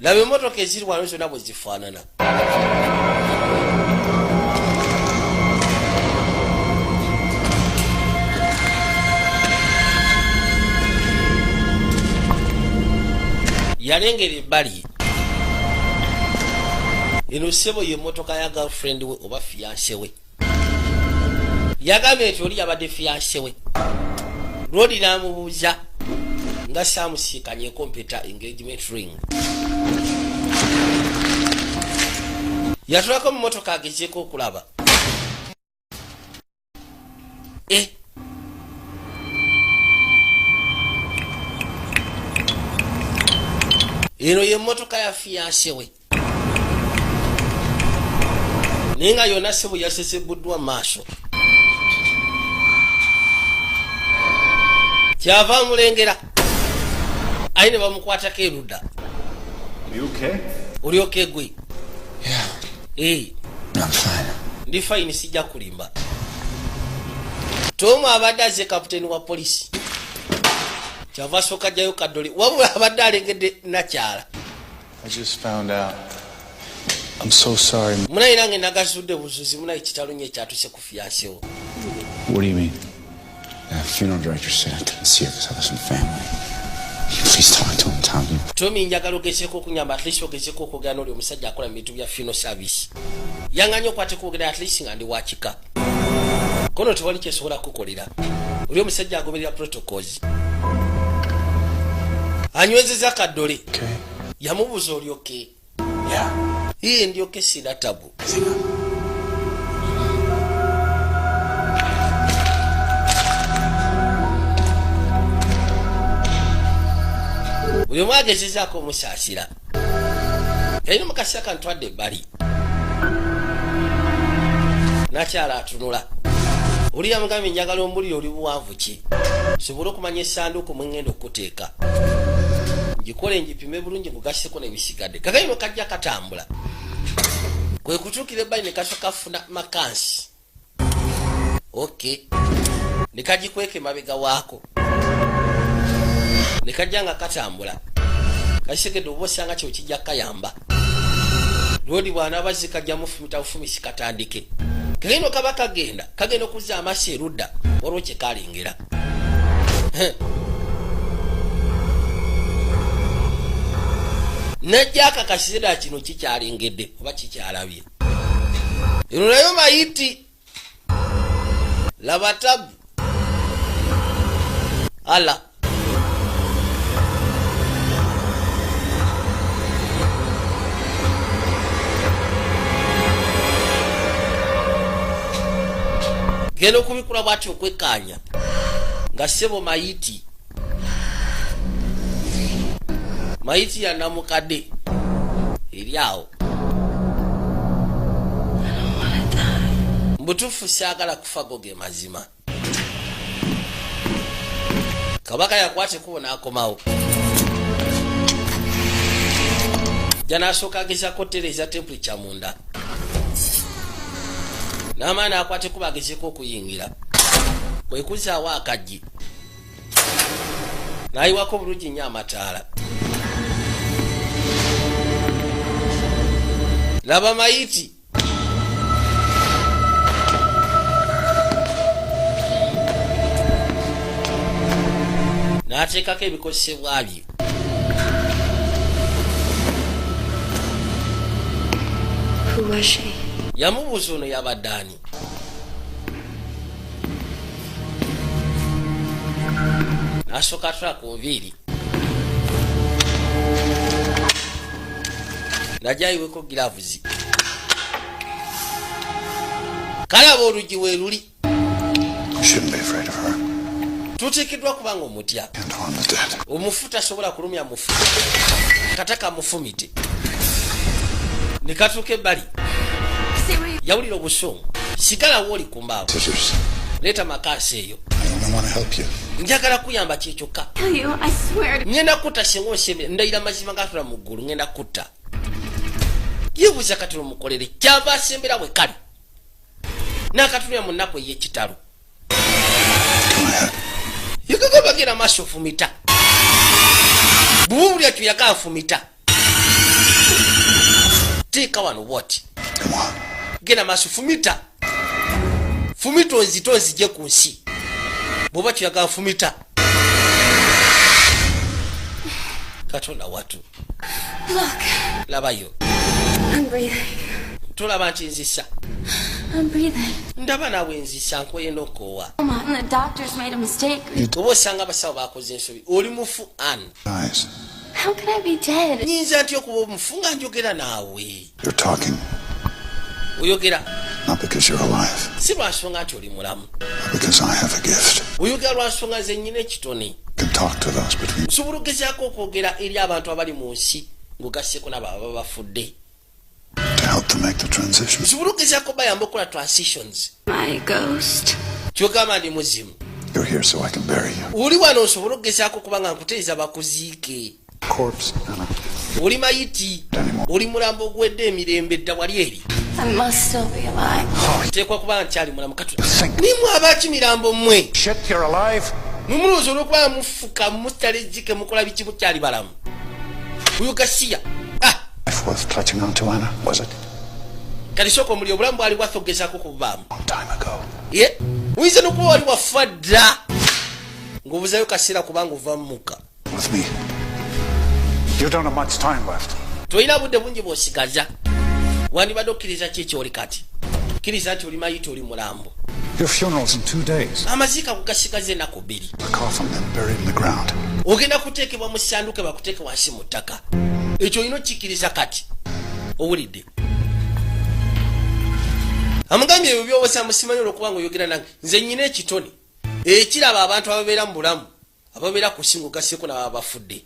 Laba emmotoka eziri wano zonna bwe zifaanana. Yalengera ebbali. Eno ssebo y'emmotoka ya girlfriend we oba fiancé we. Yagambye nti oli yabadde fiancé we. Lodi n'amubuuza nga saamusiikanye computer engagement ring. Yatulako mu mmotoka agezeeko okulaba. eno ye mmotoka ya fiyanse we naye nga yonna ssebo yasesebuddwa maaso kyava mulengera ayi ne bamukwatako erudda oli okay gwe ndi fine sijja kulimba tomu abadde aze kaputeni wa polisi kyava asooka jjayo kaddoli wabula abadde alengedde nakyala munayi nange nagasudde buzuzi munayi kitalo nnyo ekyatuse ku fiyansewo. What do you mean? The funeral director said I couldn't see her because I was in family. Please talk to him, Tom. Tomi njagala ogezeeko okunyamba at least ogezeeko okwogera n'oli omusajja akola mu bintu bya funeral service. Yanganya okwate kwogera at least nga ndi wakika. Kono tewali kyesobola kukolera. Oli omusajja agoberera protocols. Anywezeza kaddole. Yamubuuza oli okay? Iye ndi okay sina tabu. Uyo mwagezezaako omusaasira. Yalina mukasi akantwadde ebbali. Nakyala atunula. Oli yamugambye njagala ombulire oli buwanvu ki. Sobola okumanya essanduuko mwe ŋŋenda okuteeka. Ngikole njipime bulungi ngugaseko n'ebisigadde. Kakayino kajja katambula. Kwe kutuukira ebbali ne kasooka kafuna makansi. Okay. Ne kagikweka emabega waako. Ne kajja nga katambula. Kasegedde oba osanga kyo kijja kayamba. Lodi bwana abazzi kajja mufumita bufumisi katandike. Kagenda kaba kagenda okuzza amaaso erudda waliwo kye kalengera. Najja akakasira kino kikyalengedde oba kikyalabye. Eno nayo mayiti. Laba tabu. Ala. Geno kubikula bwati okwekanya nga ssebo mayiti ya namukadde eri awo. Mbutuufu saagala kufa go ge mazima. Kabaka yakwate kubo n'akomawo. Janasooka agezaako tereza temperature munda. N'amaani akwate kuba agezeeko okuyingira. Bwe kuzaawo akaggi. N'ayiwako bulungi nnyo amataala. Laba mayiti. N'ateekako ebikozesebwa bye. Who was she? Yamubuuza ono yabadde ani? N'asooka atula ku nviiri. Najja ayiweko giravuzi. Kalaba oluggi we luli. Tuteekeddwa kubanga omutya. Omufu tasobola kulumya mufu. Kataka mufumite. Ne katuuka ebbali. Yawulira obusungu. Sigala wooli ku mbaawo. Leeta makaasi eyo. Njagala kuyamba kyekyokka. Ngenda kutta singa onsembera. Ndayira mazima gatula mu ggulu. Ngenda kutta. Yebuuza kati omukolere. Kyava asembera bwe kali. N'akatunira mu nnaku ey'ekitalo. Yagagamba genda maaso ofumita. Buwulira kyo yaga afumita. Teeka wano what? Genda maaso fumita. Fumita onzite onzije ku nsi. Bw'oba kyo yaga afumita. Katonda watu. Look. Labayo. I'm breathing. Tulaba nti nzisa. I'm breathing. Ndaba naawe nzisa nkoye n'okoowa. Mama, and the doctors made a mistake. Oba osanga abasawo baakoze ensobi. Oli mufu Anne. How can I be dead? Nyinza ntya okuba omufu nga njogera naawe? You're talking. Oyogera. Not because you're alive, si lwansonga nti oli mulamu, but because I have a gift. oyogera lwansonga nze nnyina ekitone. Can talk to those between. Nsobola okugezaako okwogera eri abantu abali mu nsi ng'ogasseko nabo ababa bafudde. To help them make the transition. Nsobola okugezaako bayamba okukola transitions. My ghost. Kyogamba ndi muzimu. You're here so I can bury you. Oli wano nsobola okugezaako okuba nga nkuteeza bakuziike. Corpse, Anna. Oli mayiti, oli mulambo ogwedde emirembe dda wali eri. I must still be alive. Teekwa kuba nkyali mulamu nimwe abaaki mirambo mmwe. Shit, you're alive? Mumulowooza olw'okuba mufuka mutalejjike mukola biki mukyali balamu. Oyo Gasiya. Life worth clutching onto, Anna, was it? Kati sooka omuli obulamu bwali bwaffe okugezaako kububaamu. Long time ago. Ye, oyinza n'okuba wali wafa dda ng'obuzayo kaseera kubanga ova mu mukka. With me. You don't have much time left. Tolina budde bungi bw'osigaza. Wandibadde okkiriza ki ekyoli kati? Kkiriza nti oli mayita oli mulambo. Your funeral's in 2 days. Amaziika kugasigaza ennaku 2. A coffin then buried in the ground. Ogenda kuteekebwa mu ssanduuke bakuteeke wansi mu ttaka. Ekyo olina okikkiriza kati. Owulidde? Amugambye ebyo by'obusa musimanyi olw'okuba ng'oyogera nange. Nze nnyina ekitone ekiraba abantu ababeera mu bulamu ababeera ku nsi ng'ogasseeko n'ababa bafudde.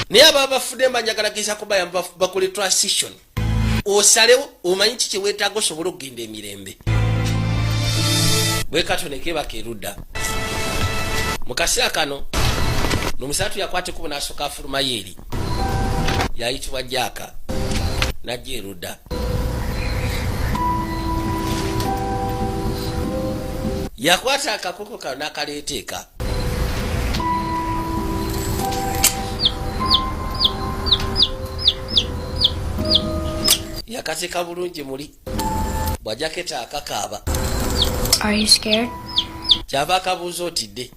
Naye ababa bafudde mba njagala gezaako bayamba bakole transition. Osalewo omanyi kiki weetaaga osobole okugenda emirembe. Bwe katone keebaka erudda. Mu kaseera kano n'omusatu yakwata ekkubo n'asooka afulumayo eri. Yayitibwa Jaaka n'ajja erudda. Yakwata akakoko kano n'akaleeta eka. Yakateeka bulungi muli. Bw'ajaketa akakaaba. Are you scared? Kyava akabuuza otidde.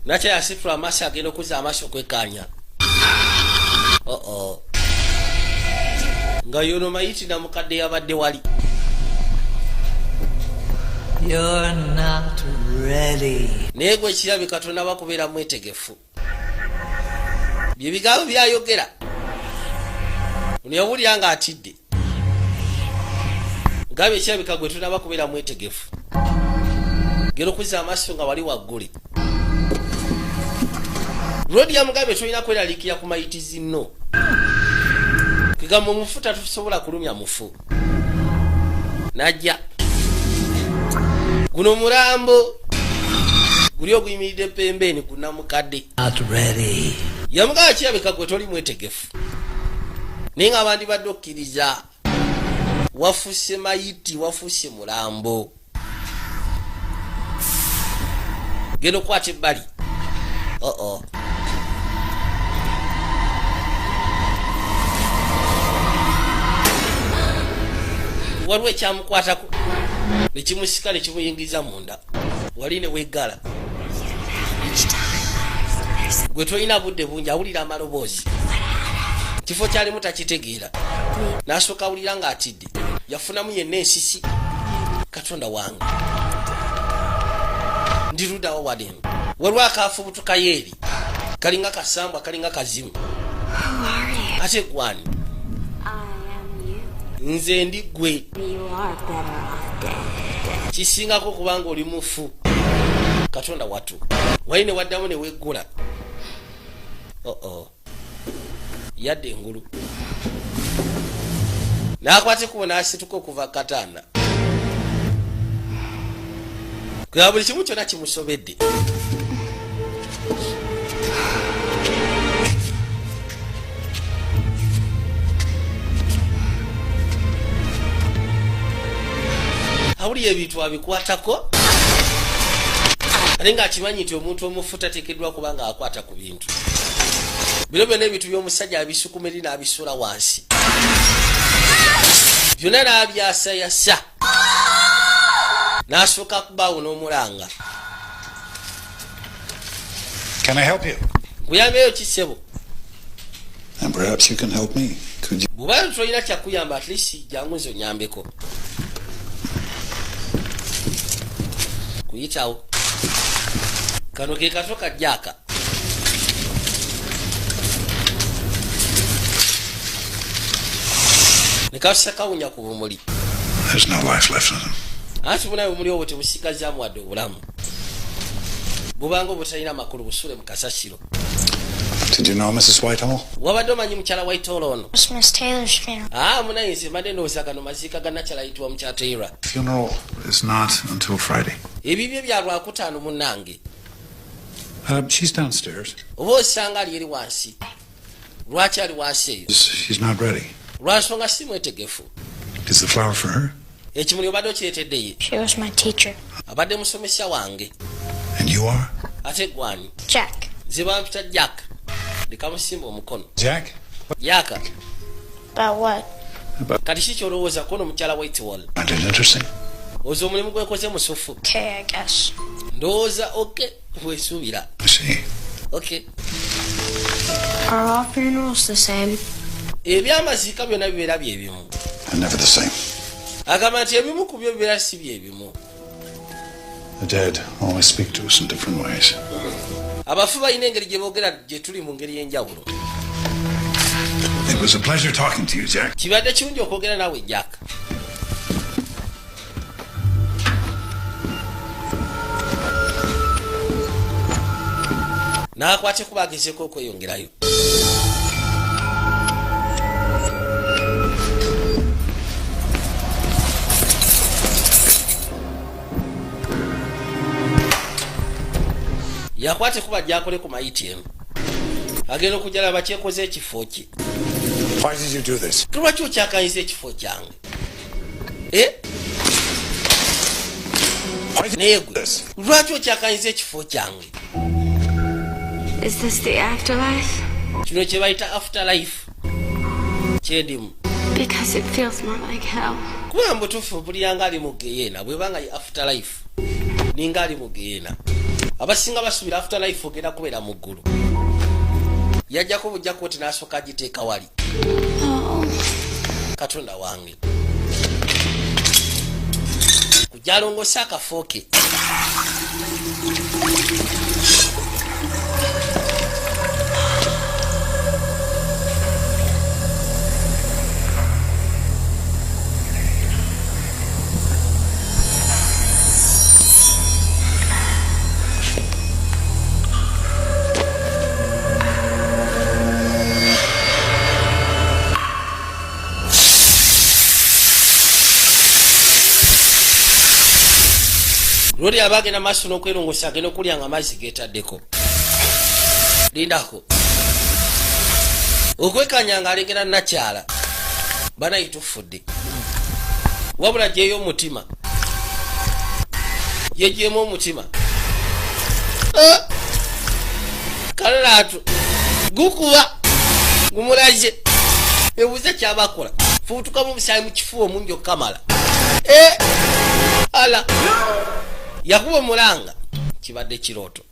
Nakyo yasitula amaaso agenda okuzza amaaso okwekkaanya. Nga yono mayiti na mukadde yabadde wali. You're not ready. Naye gwe ekirabi Katonda bakubeera mwetegefu. Bye bigambo byayogera. Ono yawulira nga atidde. Ngabe ekirabika gwe tunaba kubeera mwetegefu. Gera okuzza amaaso nga wali waggule. Rodi ya Mugabe tolina kweraliikira ku mayiti zinno. Kigambo omufu tatusobola kulumya mufu. Najja. Guno mulambo guli oguyimiridde pembeni kuna mukadde. Not ready. Yamugaba kirabika gwe toli mwetegefu. Naye nga bandibadde okkiriza. Wafuuse mayiti, wafuuse mulambo. Genda okwata ebbali. Waliwo ekyamukwatako nekimusika nekimuyingiza munda. Wali ne weggala. Gwe tolina budde bungi awulira amaloboozi. Kifo kyalimu takitegeera. N'asooka awulira nga atidde. Yafunamu yenna ensisi. Katonda wange. Ndiruddawo wademu. Waliwo akaafubutuka yeeri. Kalinga kasambwa kalinga kazimu. Ate gwani. Nze ndi gwe. Kisingako kubanga oli mufu. Katonda watu. Wali ne waddamu ne weggula. Yadde engulu. N'akwate kubo n'asituka okuva Katanda. Kuba buli kimu kyonna kimusobedde. Awulira ebintu abikwatako. Ate ng'akimanyi nti omuntu omufu tateekeddwa kubanga akwata ku bintu. Bino byonna ebintu by'omusajja abisukuma eri n'abisuula wansi. Byonna n'abyasayasa. N'asooka kubaawo n'omulanga. Can I help you? Kuyambeyo ki ssebo? And perhaps you can help me. Could you? Bw'oba tolina kyakuyamba at least jangu nze onyambeko. muyitawo kano ke kato kajjaka ne kasusa kawunya ku bumuli. There's no life left in him. Ati munawe omuli obwo tebusigazaamu wadde obulamu bubanga obutalina amakulu busule mu kasasiro. Did you know Mrs. Whitehall? Wabadde omanyi mukyala Whitehall ono? It's Miss Taylor's funeral. Munayinza mbadde ndowooza gano maziika ga nakyala ayitibwa mukyala Taylor. Funeral is not until Friday. Ebibyo bya Lwakutaano munnange. She's downstairs. Oba osanga ali eri wansi. Lwaki ali wansi eyo? She's not ready. Lwansonga si mwetegefu. Is the flower for her? Ekimuli obadde okireetedde ye? She was my teacher. Abadde musomesa wange. And you are? Ate gwani? Jack. Nze bampita Jack. Lekamusimba omukono. Jack? Yaka. About what? Kati ki kyolowooza kuno mukyala Whitehall? Find it interesting. Oza omulimu gwekoze musufu. Okay, I guess. Ndowooza okay weesuubira. I see. Okay. Are all funerals the same? Ebyamaziika byonna bibeera bye bimu. And never the same. Agamba nti ebimu ku byo bibeera si bye bimu. The dead always speak to us in different ways. Abafu balina engeri gye boogera gye tuli mu ngeri y'enjawulo. It was a pleasure talking to you, Jack. Kibadde kirungi okwogera naawe Jack. N'akwate kuba agezeeko okweyongerayo. Yakwate kuba gyakole ku ATM. Agenda okujala bakyekoze ekifo kye. Why did you do this? Lwaki okyakanyiza ekifo kyange? Why did you do this? Lwaki okyakanyiza ekifo kyange? Is this the afterlife? Kino kye bayita afterlife. Kyendimu. Because it feels more like hell. Kuba mbutuufu buliyanga ali mu geyeena bwebanga ye afterlife. Ninga ali mu geyeena. Abasinga basubira afterlife ogenda kubeera mu ggulu. Yajjako bujja kooti n'asooka agiteeka wali. Katonda wange. Kujalongosa akafo ke. Lodi abagenda maaso n'okwerongosa agenda okulyanga amazzi geetaddeko. Lindako. Okwekanyanga alengera nakyala. Banayi tufudde. Wabula gyeyo omutima. Yegyemu omutima. Kalalaatu. Gukuba. Gumulaje. Ebuuza kyabakola. Fuutukamu omusaayi mu kifuba omungi okukamala. Ala. Yakuba mulanga kibadde kirooto.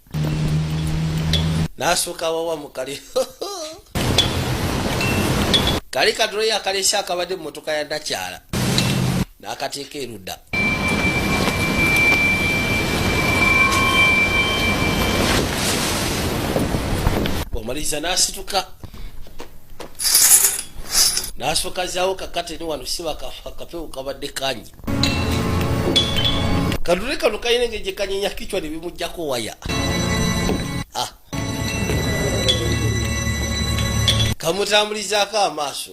N'asooka wawa mu kale. Kali kadroya akalesa akabadde mu motoka ya nakyala. N'akateeka erudda. Bw'amaliriza n'asituka. N'asooka zaawo kakateni wano siba akapewo kabadde kanyi. Kadure kano kayina engeri gye kanyenya kichwa ne bimuggyako waya. Kamutambulizaako amaaso.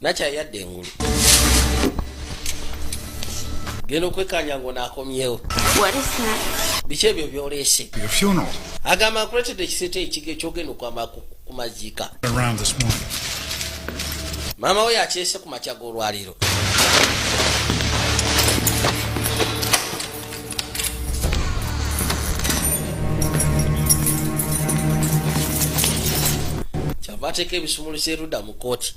Nakyayadde engulu. Genda okwekanya ng'onaakomyewo. What is that? Biki ebyo by'oleese? Your funeral. Agamba nkuleetedde ekisente ekiga ekyogenda okwambala ku maziika. Around this morning. Maama we yakyese ku makya g'olwaliro. Kyavateeka ebisumuluzo erudda mu kooti.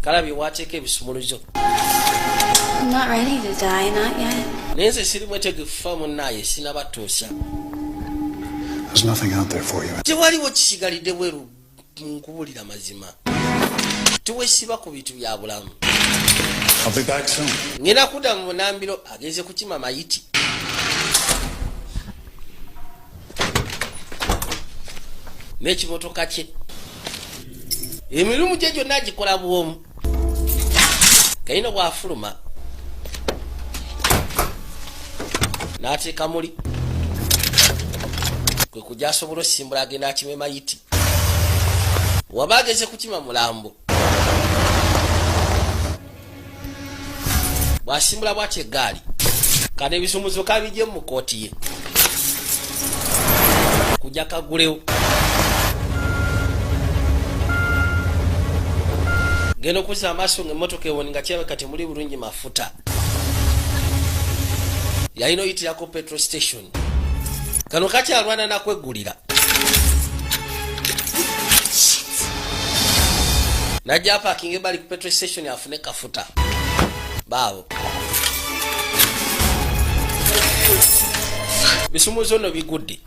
Kalabye waateeka ebisumuluzo. I'm not ready to die, not yet. Naye nze siri mwetegefu fa munnaaye sinabatuusa. There's nothing out there for you. Tewaliwo kisigalidde bweru nkubulira mazima. Tuweesiba ku bintu bya bulamu. I'll be back soon. Ngina kuda mu Nambiro ageze kukima mayiti. N'ekimotoka kye. Emirimu gye gyonna agikola bwomu. Kayina bw'afuluma. N'ateeka muli. Kwe kujja asobola osimbula agenda akime mayiti. Waba ageze kukima mulambo. Bw'asimbula bw'atyo eggaali. Kana ebisumuzo kabijje mu kooti ye. Kujja kagulewo. Genda okuzza amaaso ng'emmotoka ewoni nga kirabika temuli bulungi mafuta. Yalina oyitirako petrol station. Kano kakyalwana nakweggulira. Najja parking ebali ku petrol station afune kafuta. Bawo. Bisumuzo no bigudde.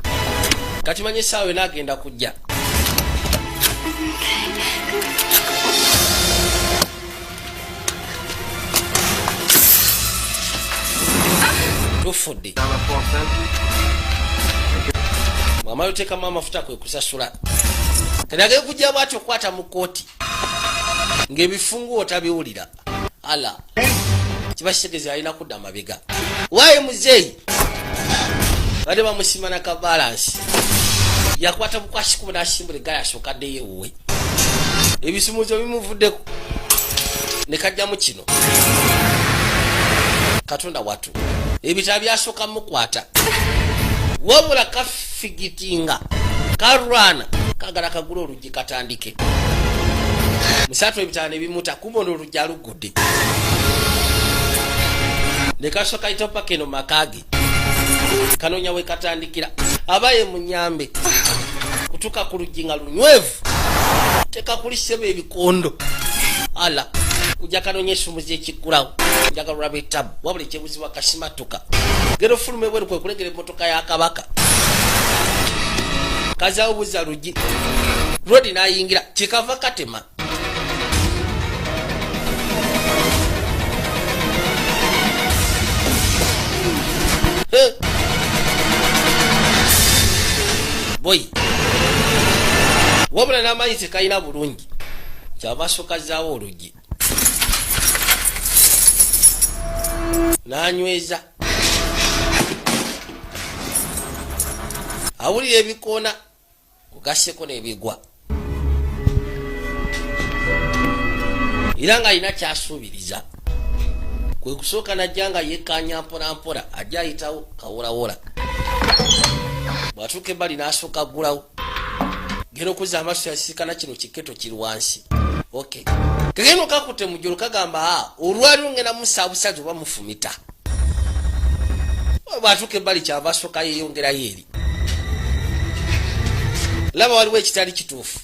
Kati manye sawe nagenda kujja. Tufudde. Mama yoteka mama mafuta kwe kusasula. Kanage kujja bwatyo kwata mu kooti. Ngebifungu otabiwulira. Ala. Kibashegeze alina kudda mabega. Waye muzeyi. Bade bamusimana ka balance. Yakwata bukwashi ku nashimbule gaya shokadde yewe. Ebisumuzo bimuvuddeko. Ne kajja mu kino. Katonda watu. Ebita byashoka mukwata. Wabula kafigitinga. Karwana. Kagala kagula oluggi katandike. Musatu ebitane bimuta kubono oluggi lugudde. Nekashoka itopa keno makagi. Kanonya we katandikira. Abaye munyambe. Kutuka ku luggi nga lunywevu. Teka kulisebe ebikondo. Ala. Kujja kanonyesha umuzi ekikulawo. Njaga lulabe tabu. Wabula ekyebuzi wakashimatuka. Gero fulume bweru kwe kulegera emmotoka ya Kabaka. Kaza obuza luggi. Rodi nayingira. Kikava katema. Boy. Wabula n'amayinzi kayina bulungi. Kyabasooka zaawo oluggi. N'anyweza. Awulira ebikoona. Kugasseko n'ebigwa. Era nga alina kyasuubiriza. Kwe kusooka najja nga yeekanya mpola ajja ayitawo kawolawola. Bw'atuuka ebbali n'asooka aggulawo. Genda okuzza amaaso yasisikana kino kiketo kiri wansi. Okay. Kagenda kakutte mu jjolo kagamba olwali ngenda musaabusazi oba mufumita. Bw'atuuka ebbali kyava asooka yeeyongerayo eri. Laba waliwo ekitali kituufu.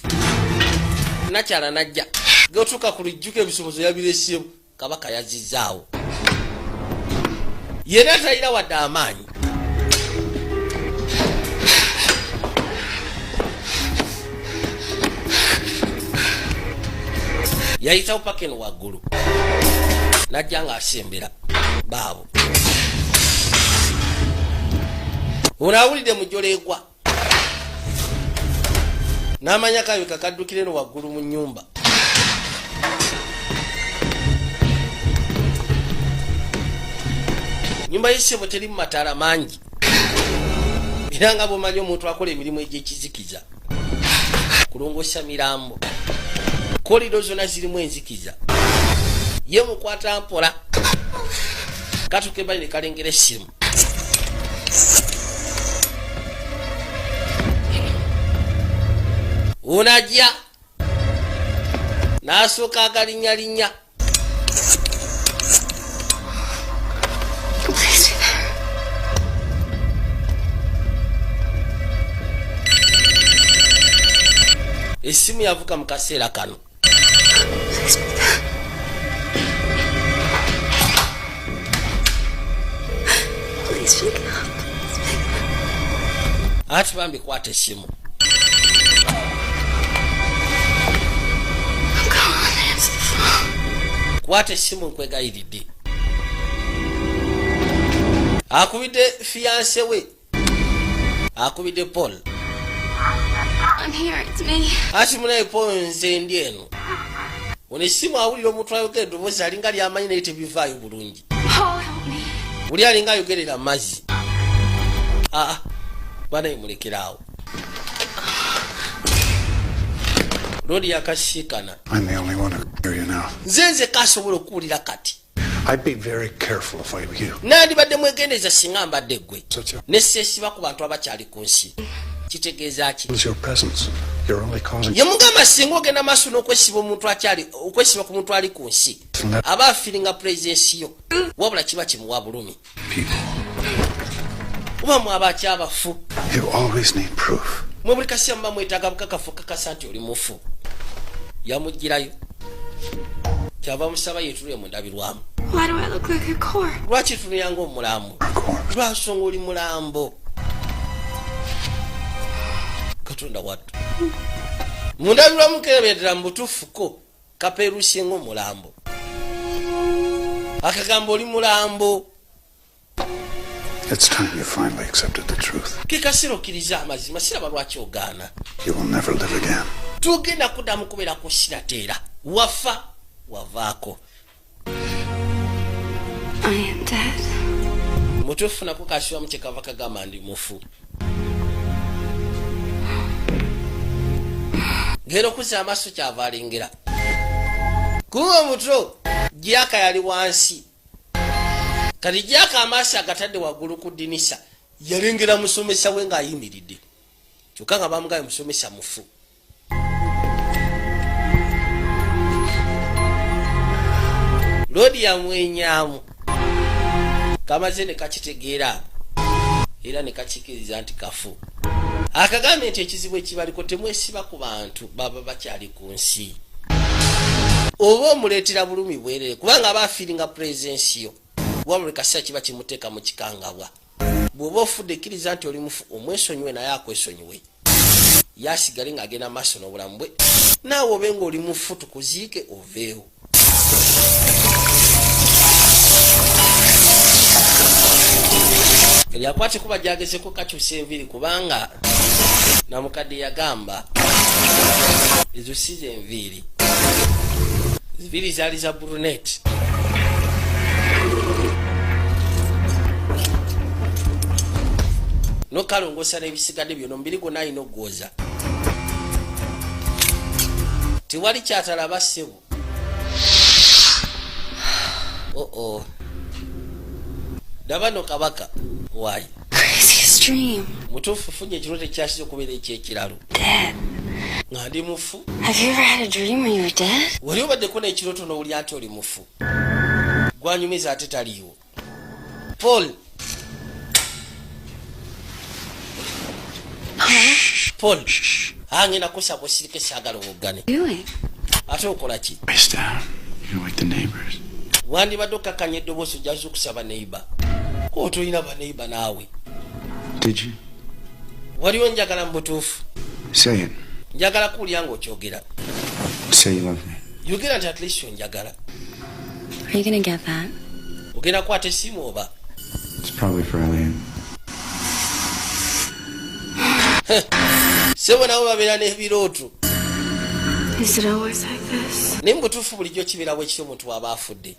Nakyala najja. G'otuuka ku lujjuko ebisumuzo yabireesemu. Kabaka yazizaawo. Yena talina wadde amaanyi. Yayitawo paka eno waggulu. Najja nga asembera. Baabo. Ono awulidde mu jjolo egwa. N'amanya kabika kaddukira eno waggulu mu nnyumba. Nyumba y'essebo teri mu mataala mangi. Era nga bw'omanyi omuntu akola emirimu egy'ekizikiza. Kulongoosa mirambo. Kolido zonna zirimu enzikiza. Ye mukwata mpola. Katuuka ebbali ne kalengera essimu. Onajja. N'asooka agalinnya. Essimu yavuga mu kaseera kano. Ati bambi kwata essimu. kwata essimu nkwegayiridde. Akubidde fiance we. Akubidde Paul. I'm here, it's me. Ati munaye Paul nze ndi eno. Ono essimu awulira omuntu ayogera eddoboozi alinga lyamanyi naye tebivaayo bulungi. Paul, help me. Buli alinga ayogerera mazzi. Banaye mulekerawo. Lodi yakasiikana. I'm the only one who can hear you now. Nze kasobola okuwulira kati. I'd be very careful if I were you. Nandibadde mwegendeza singa mbadde ggwe. Such a Ne sesiba ku bantu abakyali ku nsi. Kitegeeza ki? lose your presence. You're only causing. Yamugamba singa ogenda maaso n'okwesiba ku muntu ali ku nsi. Aba afiringa presence yo. Wabula kiba kimuwa bulumi. People. Oba mwaba akyabafu. You always need proof. Mwe buli kaseera muba mwetaaga bukakafu kakasa nti oli mufu. Yamugirayo. Kyava musaba yeetulire mu ndabirwamu. Why do I look like a corpse? Lwaki tunulira ng'omulambo? Lwasonga oli mulambo. Katonda wattu. Mu ndabirwamu kerebeetera mu butuufuko kapeeruusye ng'omulambo. Akagamba oli mulambo. It's time you finally accepted the truth. Kikasiro okkiriza amazima siraba lwaki ogaana. You will never live again. Tugenda kuddamu kubeera ku sinateera. Wafa wavaako. I am dead. Mutuufu nako kashiwamu kyekava kagamba ndi mufu. Ngero okuza amaaso kyava alengera. Kuba omuto Jaka yali wansi. Kati Jaka amaaso agatadde waggulu ku ddinisa yalengera musomesa we ng'ayimiridde. Kyokka nga bamugaye musomesa mufu. Lodi yamwenyaamu. Kamaze ne kakitegeera era ne kakikiriza nti kafu. Akagambe nti ekizibu ekibaliko temwesiba ku bantu baba bakyali ku nsi. Oba omuleetera bulumi bwerere kubanga aba afiringa presence yo. Wabula kaseera kiba kimuteeka mu kikangabwa. Bw'oba ofudde ekkiriza nti oli mufu omwesonyiwe naye akwesonyiwe. Yasigale ng'agenda maaso n'obulamu bwe. Naawe obe ng'oli mufu tukuziike oveewo. Yakwate kuba jagezeko kakyusa enviri kubanga namukadde yagamba ezo si enviri. Enviri zaali za brunette. Nokalongosa n'ebisigadde byonna omubiri gwonna alina ogwoza. Tewali kyatalaba ssebo. Daba no kabaka. Why? Craziest dream. Mutuufu funye ekirooto ekyasize okubeera ekyekiralo. Dead. Nga ndi mufu. Have you ever had a dream when you were dead? Wali obaddeko n'ekirooto n'owulira nti oli mufu. Gwanyumiza ate taliiwo. Paul. Paul. Ngenda kusaba osirike saagala owoggane. Ate okola ki? Face down. You wake the neighbors. Wandibadde okakkanya eddoboozi ojjaza okusaba neiba. Ko tolina baneiba naawe. Did you? Waliwo njagala mu butuufu. Say it. Njagala kuwulira ng'okyogera. Say you love me. Yogera nti at least onjagala. Are you gonna get that? Ogenda kukwata essimu oba? It's probably for Elliot. Sebo nabo babeera n'ebirooto. Is it always like this? Naye mu butuufu bulijjo kibeera bwe kityo omuntu aba afudde.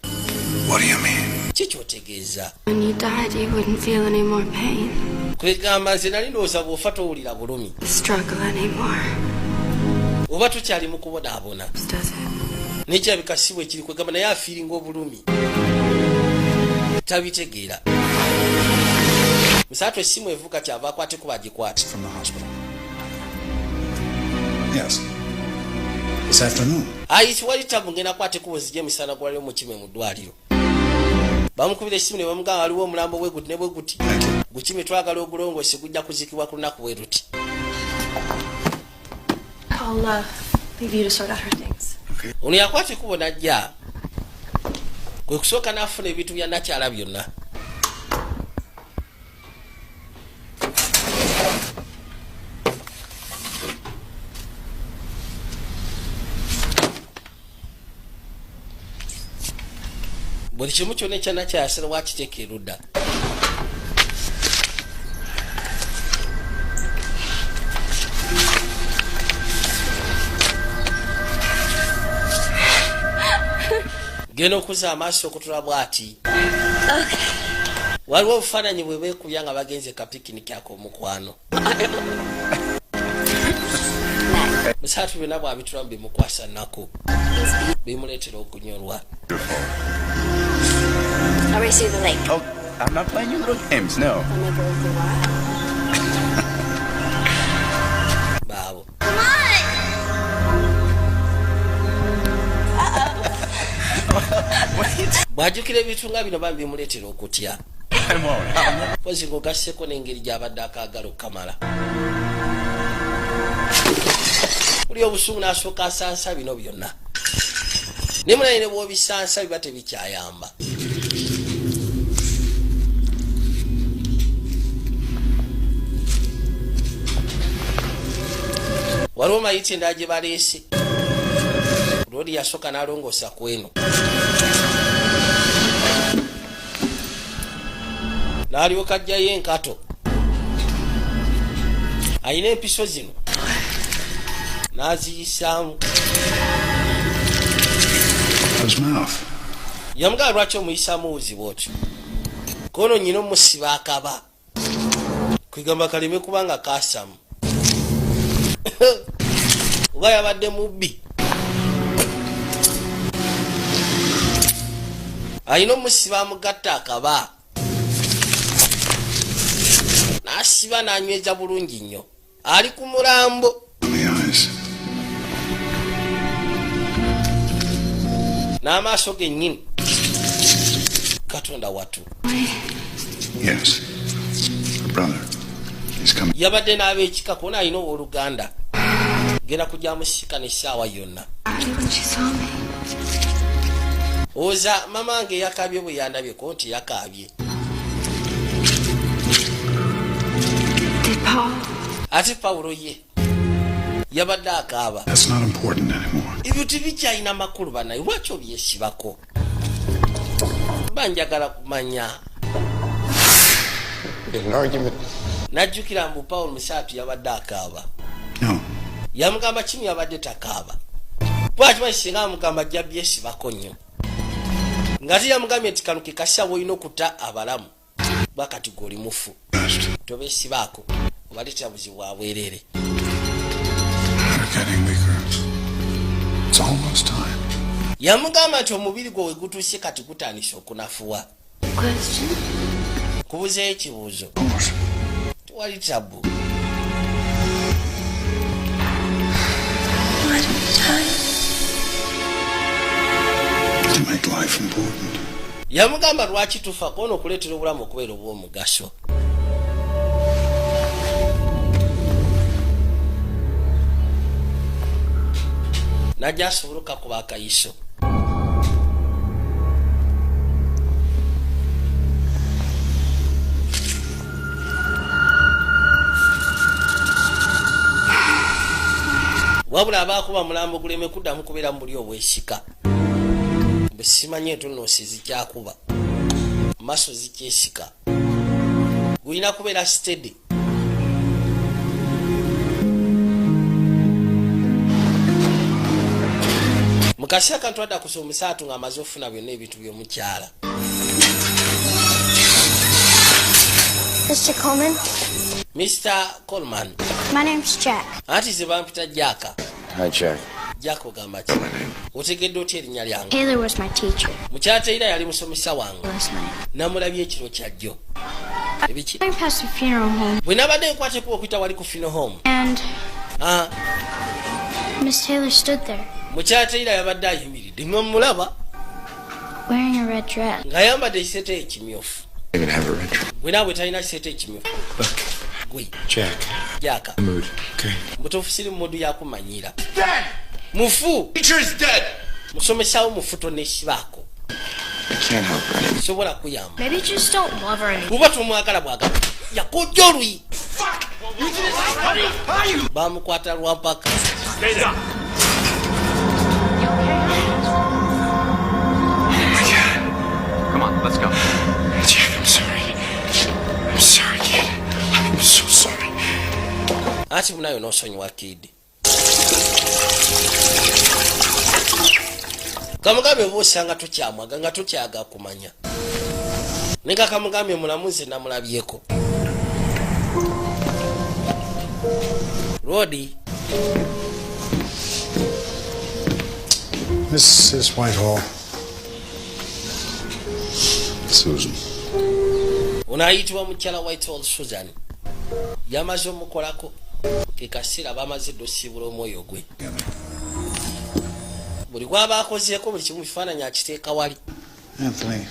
What do you mean? Ki ky'otegeeza? When you died, you wouldn't feel any more pain. Kwegamba nze nali ndowooza bw'ofa towulira bulumi. Struggle anymore. Oba tukyali mu kubonaabona. Does it? Nekirabika si bwe kiri kwegamba naye afiiringa obulumi. Tabitegeera. Musaatu essimu evuga kyava akwateko bagikwate. From the hospital. Yes. This afternoon. Kiwali tabu ngenda kwateko bwezijja emisana gwaliwo mu kime mu ddwaliro. Bamukubira essimu ne bamugamba waliwo omulambo bwe guti ne bwe guti. Gukime twagala ogulongoosi gujja kuzikibwa ku lunaku bwe ruti. I'll leave you to sort out her things. Ono yakwate kubo najja. Kwe kusooka n'afuna ebintu bya nakyala byonna. buli kimu kyonna ekyannakyayasala wakiteeka erudda. genda okuza amaaso okutula bw'ati. waliwo obufaananyi bwe beekubya nga bagenze kapikiniki ak'omukwano. musaatu byonna bwabitulamu bimukwasa nako bimuleetera okunyolwa. Oh, I'm not playing your little games, no. baabo bw'ajjukira ebintu nga bino bambi bimuleetera okutya. pozi ng'ogasseko n'engeri gy'abadde akaagala okukamala. buli obusungu n'asooka asansa bino byonna ne munaye ne bw'obisansa biba tebikyayamba. waliwo mayiti endala gye baleese loodi yasooka n'alongoosa ku eno n'alyoka ajjayo enkato ayina empiso zino n'aziyisaamu. yamugala lwaki omuyisaamu wuzi bwotyo kono nyina omusiba akaba kwegamba kaleme kubanga kasamu oba yabadde mubbi. ayina omusiba amugatta akaba n'asiba n'anyweza bulungi nnyo ali ku mulambo. n'amaaso gennyini katonda watu. yabadde n'ab'ekika kona alina owooluganda genda kujja musika n'essaawa yonna. oza mama nge yakabye bwe yandabyeko nti yakabye. ate pawulo ye yabadde akaaba. ebyo tebikyalina makulu banaye lwaki obyesibako? banjagala kumanya. najjukira mbu pawulo musaatu yabadde akaaba. yamugamba kimu yabadde takaaba. bwakimanyi singa amugamba ajja byesibako nnyo nga teyamugambye nti kano kekasa woolina okutta abalamu bwakati goli mufu tobesibaako obaleetera buzibu bwa bwereere. yamugamba nti omubiri gwe we gutuuse kati gutandise okunafuwa. kubuzayo ekibuuzo tewali tabu. yamugamba lwaki tufa koona okuleetera obulamu okubeera obw'omugaso. najja asobola okukakuba akayiso. wabula abaakuba mulambo guleme kuddamu kubeera mu buli obwesika. bwe simanyi entonoosi zikyakuba maaso zikyesika gulina kubeera steady. mu kaseera kantu adda kusa omusaatu ng'amaze okufuna byonna ebintu by'omukyala. Mr. Coleman? Mr. Coleman. My name's Jack. Anti ze bampita Jack. Hi, Jack. Jack ogamba ki? Otegedde otya erinnya lyange? Taylor was my teacher. Mukyala Taylor yali musomesa wange. Last night. Namulabye ekiro kya jjo. Ebiki? I passed the funeral home. Bwe nabadde nkwateko okuyita wali ku funeral home. And Miss Taylor stood there. Mukyala Taylor yabadde ayimiridde. Mmulaba? Wearing a red dress. Ng'ayambadde ekiseeta ekimyufu. Bwe naawe talina kiseeta ekimyufu. Gwe. Jack. Mutuufu siri mu mudu yakumanyira. Mufu. Musomesaawo mufu tonesibaako. Sobola kuyamba. Maybe you just don't love her anymore. Kuba tomwagala bwagala. Yakujja oluyi. Bamukwata lwampaka. Let's go. Jack, I'm sorry. I'm sorry, kid. I'm so sorry. Ati munayo nosonyiwa kid. Kamugambe bosanga tukyamwaga nga tukyaga kumanya. Ninga kamugambe mulamuzi namulabyeko. Rodi. This is Whitehall. Susan. Unaitwa mukyala Whitehall Susan. Yamaze omukolako. Kekasira bamaze dosibula omwoyo gwe. Buli gwaba akozeeko buli kimu bifaananyi akiteeka wali. Anthony.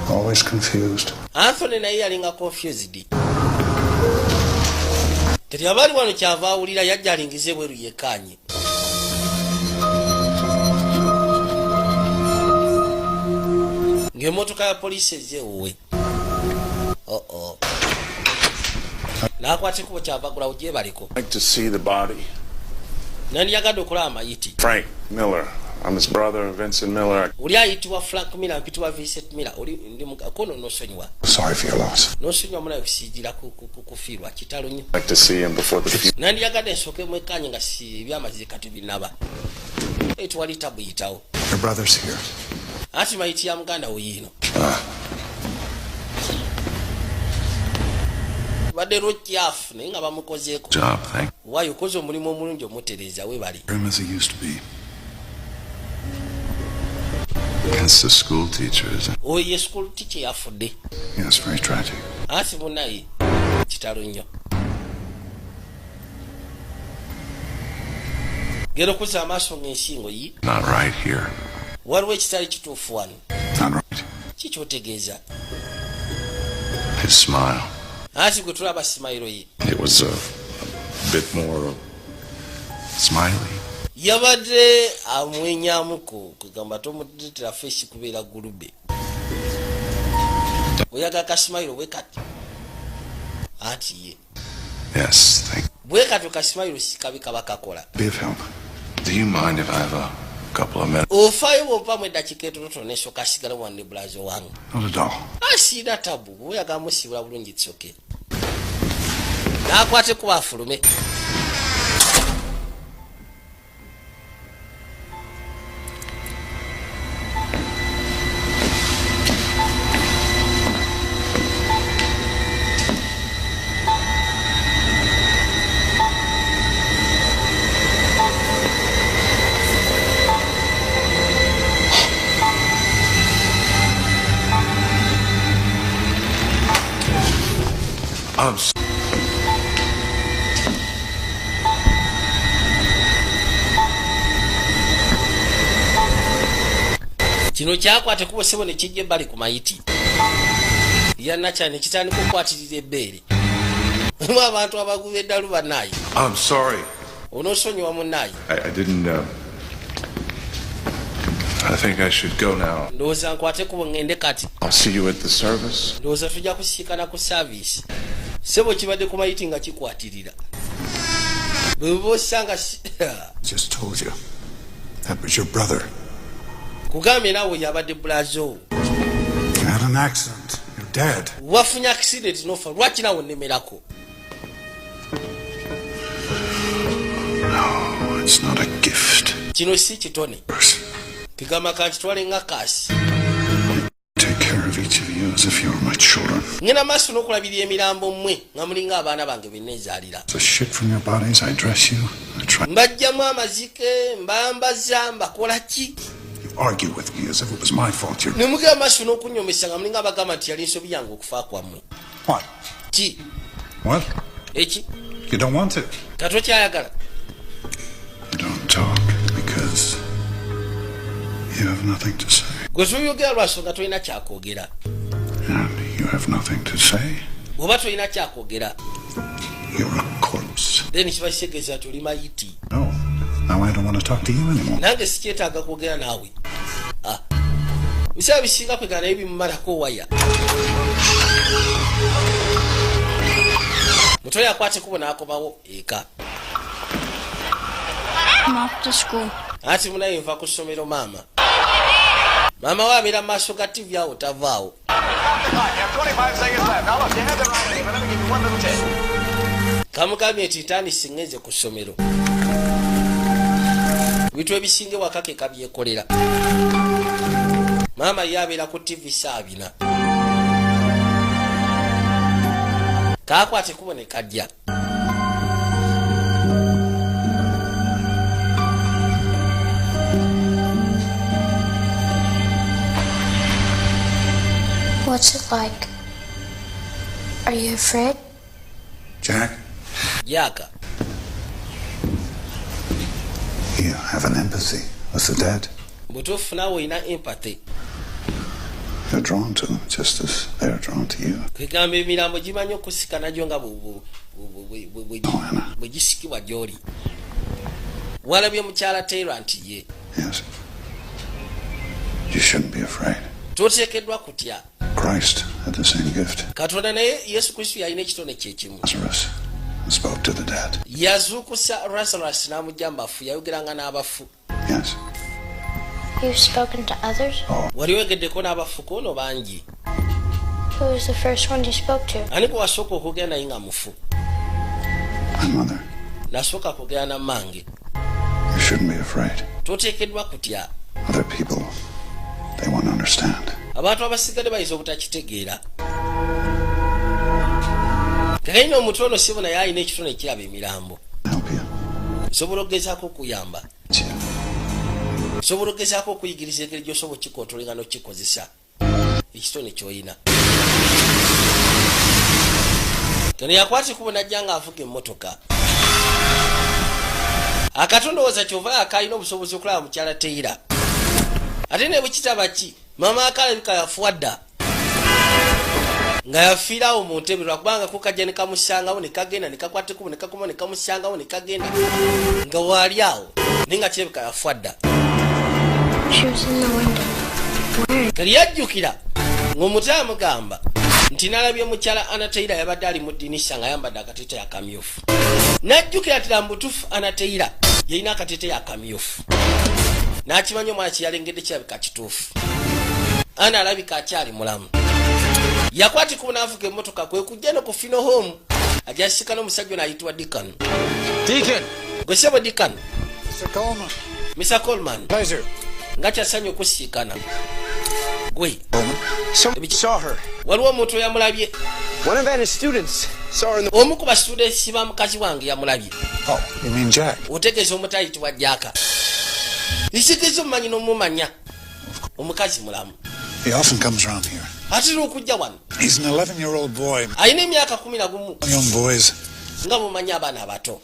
Always confused. Anthony naye yalinga confused. Kati abali wano kyava awulira yajja alingize bweru yekkaanye. Ng'emmotoka ya poliisi ezze ewuwe. N'akwata ekkubo kyavagula ugyebaliko. I'd like to see the body. Nani yagadde okulaba amayiti? Frank Miller. I'm his brother, Vincent Miller. Oli ayitibwa Frank Miller, mpitibwa Vincent Miller. Oli ndi mukakono nosonyiwa. Sorry for your loss. Nosonyiwa munayo kusiijira kufiirwa kitalo nnyo. I'd like to see him before the funeral. Nandi yagadde nsooke mwekkaanye nga si ebyamaziga kati binaba. Etwali tabu yitawo. Your brother's here. Ati mayiti ya muganda we yiino. Badde lwekyafu naye nga bamukozeeko. Job, thank Waayo okoze omulimu omulungi omutereeza weebali. him as he used to be. That's the school teacher, isn't it? Oyo ye school teacher yafudde. Yes, very tragic. Ati munaye kitalo nnyo. Gera okuza amaaso ng'ensingo yi. Not right here. Waliwo ekitali kituufu wano. Not right. Kikyotegeeza. His smile. Ati gwe tulaba simayiro ye. It was a bit more smiley. Yabadde amwenyamuko kugamba tomutetera feesi kubeera gulube. Oyaga kasimayiro bwe kati. Ati ye. Yes, thank Bwe kati kasimayiro sikabi kaba kakola. Be of help. Do you mind if I have a couple of minutes? Ofaayo bw'ompamu eddakiika etonotono n'esooka asigala wanne bulazo wange. Not at all. Asiina tabu oyaga musibula bulungi tsoke. N'akwate kuba afulume. Kino kyakwate kuba sebo ne kijja ebbali ku mayiti. Yannacha ne kitandika okukwatirira ebbeere. Mu abantu abaguba eddalu bannayi. I'm sorry. Onoosonyiwa munnayi. I didn't, I think I should go now. Ndowooza nkwate kuba ngende kati. I'll see you at the service. Ndowooza tujja kusiikana ku saavisi. Sebo kibadde ku mayiti nga kikwatirira. Bwe bosanga Just told you. That was your brother. kugambye naawe yabadde bulazo. You had an accident. You're dead. Wafunye accident nofa lwaki naawe nnemerako. No, it's not a gift. Kino si kitone. Kigamba kankitwale nga kaasi. Take care of each of you as if you were my children. Ngena maaso n'okulabirira emirambo mmwe nga mulinga abaana bange be neezaalira. The shit from your bodies, I dress you. I try. Mbajjamu amazike mbambaza mbakola ki. You argue with me as if it was my fault. Ne mugenda maaso n'okunyomesa nga mulinga abagamba nti yali ensobi yange okufa kwammwe. What? Ki? What? Eki? You don't want to? Katokyayagala. You don't talk because you have nothing to say. Gwe tuyogera lwasonga tolina kyakwogera. And you have nothing to say. Bw'oba tolina kyakwogera. You're a corpse. Then kiba kitegeeza nti oli mayiti. No. Now I don't want to talk to you anymore. Nange sikyetaaga kwogera naawe. Biseera bisinga kwegana naye bimumalako waya. Mutoya akwate kubo n'akomawo eka. I'm off to school. Ati munaye nva ku ssomero maama. Mama wa abeera mu maaso ga TV awo tavaawo. Kamugambye nti ntandise ngenze ku ssomero. Ebintu ebisinga ewaka ke kabyekolera. Mama ye abeera ku TV saa 4. Kaakwate kuboneka dya. What's it like? Are you afraid? Jack, Yaka. you have an empathy with the dead. Butuufu naawe olina empathy. You're drawn to them just as they're drawn to you. Kwegamba emirambo gimanyi okusika nagyo nga bwe gisikibwa gy'oli. Walabye mukyala Taylor nti ye. Yes. You shouldn't be afraid. Toteekeddwa kutya. Christ had the same gift. Katonda naye Yesu Kristo yalina ekitone kyekimu. Lazarus spoke to the dead. Yazuukusa Lazarus n'amugya mu bafu, yayogeranga n'abafu. Yes. You've spoken to others? Wali wegeddeko n'abafu kono bangi. Who was the first one you spoke to? Ani gwe wasooka okugenda naye nga mufu? My mother. Nasooka kugenda na mmange. You shouldn't be afraid. Toteekeddwa kutya. Other people, they won't understand. Abantu abasigadde bayinza obutakitegeera. Kagayina omutono sibo naye alina ekitone ekiraba emirambo. Help you. Nsobola okugezaako okuyamba. Nsobola okugezaako okuyigiriza engeri gy'osobola okikootolenga n'okikozesa. Ekitone ky'olina. Kano yakwata ekkubo n'ajja ng'avuga emmotoka. Akatondowooza kyova akalina obusobozi okulaba mukyala Taylor. Ate ne bwekitaba ki, mama akalabika yafuadda. Nga yafiirawo mu ntebe lwakubanga kukajja ne kamusangawo ne kagenda ne kakwata ekkubo ne kakoma ne kamusangawo ne kagenda. Nga waali awo naye nga kirabika yafuadda. She was in the window. Kali yajjukira ng'omuti amugamba nti nalabye mukyala Anna Taylor yabadde ali mu ddinisha nga ayambadde akateeteeyi akamyufu. Najjukira ati mbutuufu Anna Taylor yalina akateeteeyi akamyufu. N'akimanya omwana kye yalengedde kirabika kituufu. Anna alabika akyali mulamu. Yakwata ku n'avuga emmotoka kwe kujja no ku Funeral Home. Ajasika n'omusajja n'ayitibwa Deacon. Deacon! Gwe ssebo Deacon. Mr. Coleman. Mr. Coleman. Pleasure. Nga kyasanya okusiikana. Gwe. Coleman. Somebody saw her. Waliwo omuntu yamulabye. One of Anna's students saw her in the... Omu ku basitudenti ba mukazi wange yamulabye. Oh, you mean Jack? Otegeeza omuti ayitibwa Jaaka. Isikizo mmanyi n'omumanya. Omukazi mulamu. He often comes around here. Atera okujja wano. He's an 11-year-old boy. Alina emyaka 11. Young boys. Nga mumanyi abaana abato.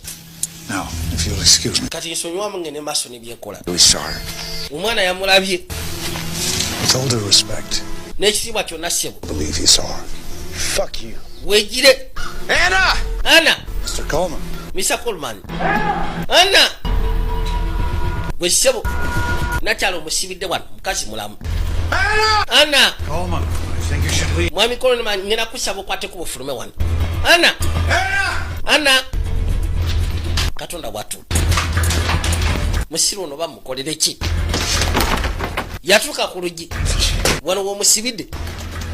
Now, if you'll excuse me. Kati nsonyiwamu ngene maaso ne byekola. We saw her. Omwana yamulabye. With all due respect. N'ekitiibwa kyonna ssebo. Believe he saw her. Fuck you. Weegire. Anna! Anna! Mr. Coleman. Mr. Coleman. Anna! Gwe ssebo. Nakyala omusibidde wano mukazi mulamu. Anna! Coleman, I think you should leave. Mwami Coleman ngena kusaba okwateko bufulume wano. Anna! Anna! Katonda watu. Musiro ono bamukolere ki? Yatuuka ku luggi. Wano w'omusibidde.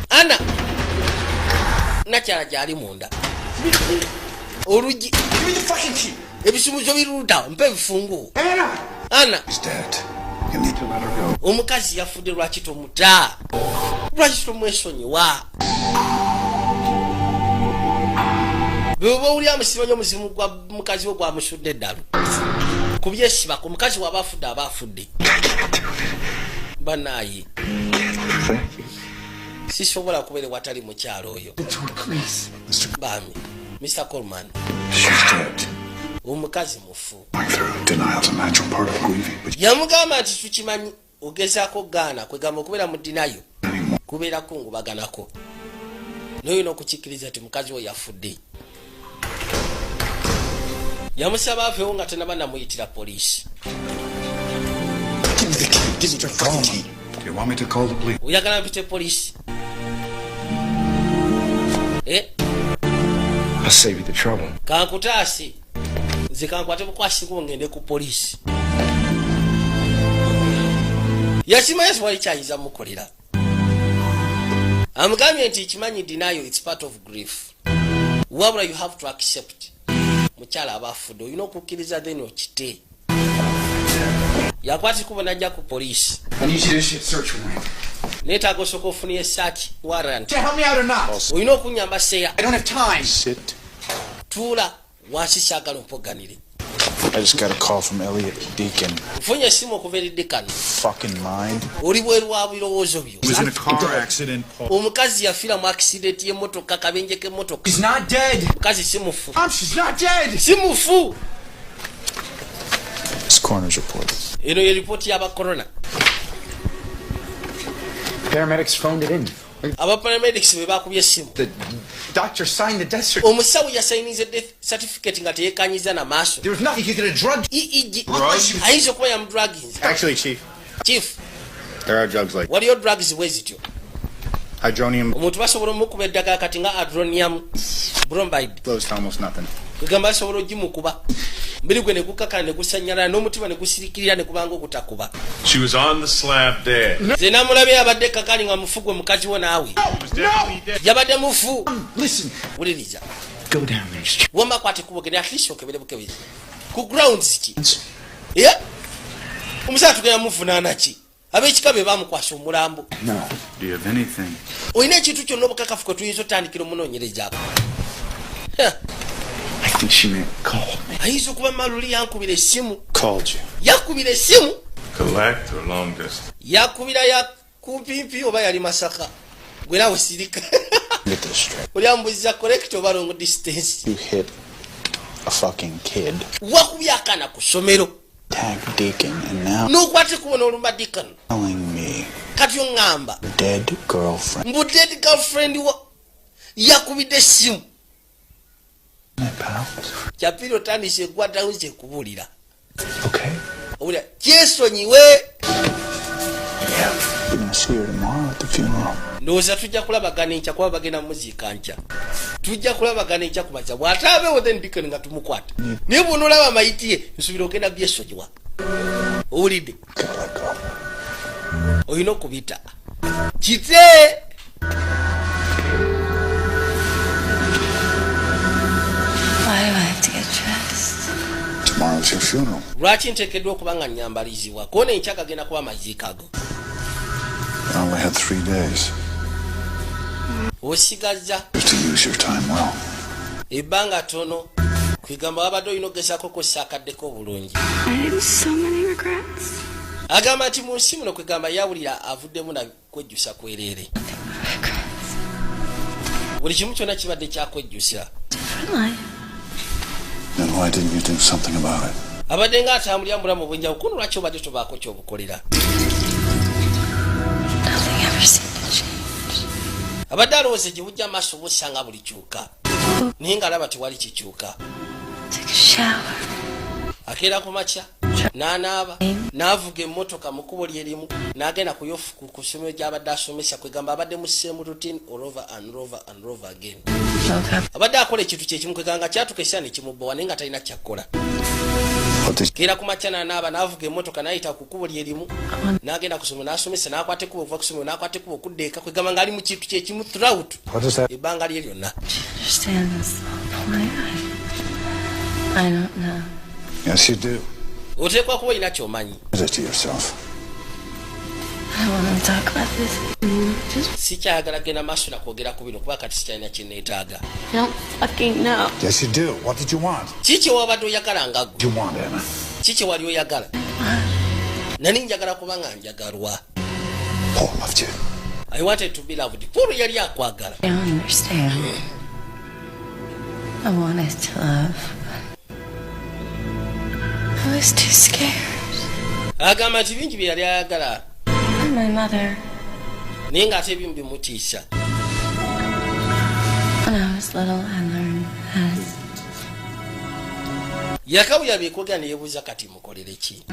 Anna! Nakyala gyali munda. Oluggi. Give me the fucking key. Ebisumuzo biruda mpe ebifungu. Anna! He's dead. You need to let her go. Omukazi yafudde lwaki tomuta? Lwaki tomwesonyiwa? Bw'oba oli amusibanya omuzimu gwa mukazi we gwamusudde eddalu. Ku byesibako omukazi waba afudde aba afudde. Bannaayi. Sisobola kubeera watali mukyalo oyo. Bami, Mr. Coleman. She's dead. Omukazi mufu. Going through denial's a natural part of grieving, but Yamugamba nti tukimanyi ogezaako gaana kwegamba okubeera mu dinayo kubeera kungubaganako. Noyina okukikkiriza nti mukazi we yafudde. Yamusaba aveewo nga tenaba namuyitira poliisi. give me the key. Mr. Coleman. Do you want me to call the police? Oyagala mpite poliisi? I'll save you the trouble. Kankutaase. Nze kankwate bukwasiko ngende ku poliisi. yakimanya tewali kyayinza mukolera. Amugambye nti kimanyi denial it's part of grief. Wabula you have to accept. Mukyala abafudde olina okukkiriza then okite. Yakwatikubo najja ku poliisi. I need you to issue a search warrant. Neetaaga osooka ofunye search warrant. Help me out or not? Olina okunyamba seya. I don't have time. Sit. Tuula wansi saagala mpoganire. I just got a call from Elliot Deacon. Nfunye essimu okuva eri Deacon. Fucking mind. Oli bweru wa birowoozo byo. He was in a car accident, Paul. Omukazi yafiira mu accident y'emmotoka kabenje k'emmotoka. He's not dead. Mukazi si mufu. She's not dead. Si mufu. This coroner's report. Eno ye ripooti y'aba corona. Paramedics phoned it in. Aba paramedics be bakubye essimu. The doctor signed the death certificate. Omusawo yasayiniza death certificate nga teyeekanyiza na maaso. There was nothing he could have drugged. Ayinza okuba yamudruggins. Actually, Chief. there are drugs like Waliyo drugs bwe zityo. hydronium. Omuntu basobola omukuba eddagala kati nga adronium bromide. Close to almost nothing. Kwegamba basobola ogimukuba. Mbiri gwe ne gukakala ne gusanyala n'omutima ne gusirikirira ne kubanga okutakuba. She was on the slab dead. Nze namulabye abadde kakali nga mufu gwe mukazi wo naawe. Yabadde mufu. Listen. Wuliriza. Go down there. Wamba kwate kubogera at least okebere bukebere. Ku grounds ki. Yeah. Omusala tugenda muvunaana ki. Ab'ekikabe bamukwasa omulambo. No. Do you have anything? Olina ekintu kyonna obukakafu kwe tuyinza otandikira omunoonyereza ako. I think she may have called me. Ayinza okuba Maluli yankubira essimu. Called you. Yakubira essimu. Collect or long distance? Yakubira ya kumpimpi oba yali Masaka. Gwe naawe sirika. Get this straight. Oli ambuziza correct oba long distance. You hit a fucking kid. Wakubye akaana ku ssomero. Tag Deacon and now N'okwate kubona olumba Deacon. telling me Kati oŋŋamba. dead girlfriend. Mbu dead girlfriend wa yakubidde essimu. My pal. Kyapiri otandise eggwatawo nze kubuulira. Okay. Owulira kyesonyiwe. Yeah. You're gonna see her tomorrow at the funeral. Ndowooza tujja kulabagana enkya kuba bagenda muziika nkya. Tujja kulabagana enkya kubaza bw'ataabeewo then Deacon nga tumukwata. Naye bw'onoolaba mayiti ye nsuubira ogenda byesonyiwa. Owulidde? Gotta let go. Olina okubita. Kite! Why do I have to get dressed? Tomorrow's your funeral. Lwaki nteekeddwa okuba nga nnyambalizibwa? Koona enkya gagenda kuba amaziika ago. You only had 3 days Osigazza to use your time well. ebbanga tono. Kwegamba wabadde olina okugezaako kossa akaddeko obulungi. I had so many regrets. Agamba nti mu nsi muno kwegamba yawulira avuddemu na kwejjusa kwereere. Buli kimu kyonna kibadde kyakwejjusa. Then why didn't you do something about it? Abadde ng'atambulira mu bulamu obwenjawulo kono lwaki obadde tobaako ky'obukolera. Nothing ever seemed to change. Abadde alowooza gye bujja amaaso busanga buli kyuka. Naye ng'alaba tewali kikyuka. Took a shower. Akeera ku makya n'anaaba n'avuga emmotoka mu kkubo lye limu n'agenda ku ssomero gy'abadde asomesa kwegamba abadde mu same routine all over and over and over again. Abadde akola ekintu kyekimu kweganga kyatuka essira ne kimubbawa naye nga talina kyakkola. Keera ku makya n'anaaba n'avuga emmotoka n'ayita ku kkubo lye limu n'agenda ku ssomero n'asomesa n'akwata ekkubo okuva ku ssomero n'akwata ekkubo okudda eka kwegamba ng'ali mu kintu kyekimu throughout ebbanga lye lyonna. Understand this point? I don't know. Yes, you do. Oteekwa kuba olina ky'omanyi. Is it to yourself? I don't want to talk about this. Just Sikyayagala genda maaso na kwogera ku bino kuba kati sikyalina kye neetaaga. I don't fucking know. Yes, you do. What did you want? Kiki wabadde oyagala nga ggwe? You want, Anna? Kiki wali oyagala? Nani njagala kuba nga njagalwa. Paul loved you. I wanted to be loved. Paul yali akwagala. I don't understand. I wanted to love. I was too scared. Agamba nti bingi bye yali ayagala My mother, naye ng'ate ebimu bimutiisa. when I was little, I learned how to Yakawuya byekwogera ne yeebuuza kati mukolere ki?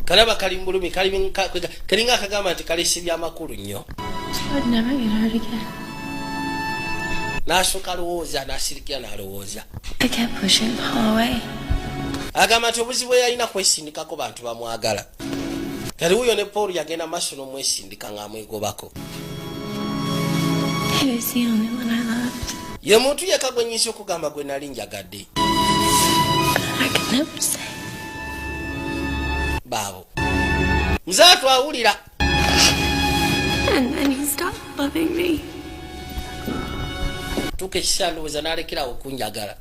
Kalaba kali mbulumi kalinga akagamba nti kalesebya amakulu nnyo. So I'd never get hurt again. N'asooka alowooza n'asirikira n'alowooza. I kept pushing Paul away. agamba nti obuzibu yalina kwesindikako bantu bamwagala kati wuyo ne Paul yagenda maaso n'omwesindika ng'amwegobako. Ye muntu yekka gwe nnyinza okugamba gwe nali njagadde. Baabo nzaatu awulira. Tuke kisandowooza n'alekerawo okunjagala.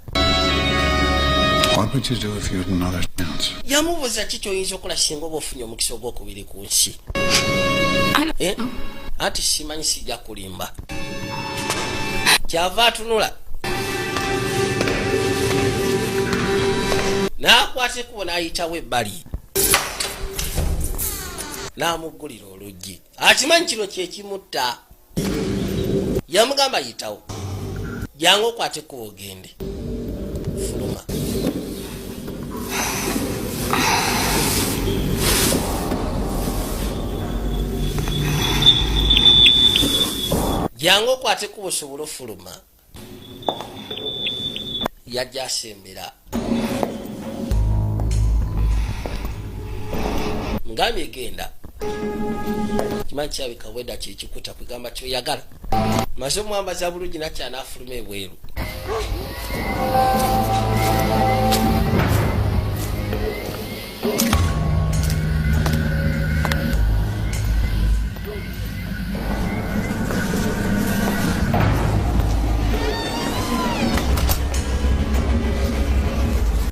What would you do if you had another chance? Yamubuuza ki ky'oyinza okukola singa oba ofunye omukisa ogwokubiri ku nsi. Anti simanyi sijja kulimba. Kyava atunula. N'akwata ekkubo n'ayitawo ebbali. N'amuggulira oluggi. Akimanyi kino kye kimutta. Yamugamba yitawo. Jangu okwate ekkubo ogende. Fuluma. Jangu okwate ekkubo osobole ofuluma. Yajja asembera. Ngambye genda. Kimanyi kyabika bwedda kyekikuta kwegamba kyoyagala. Maze omwambaza bulungi nakyanaafuluma ebweru.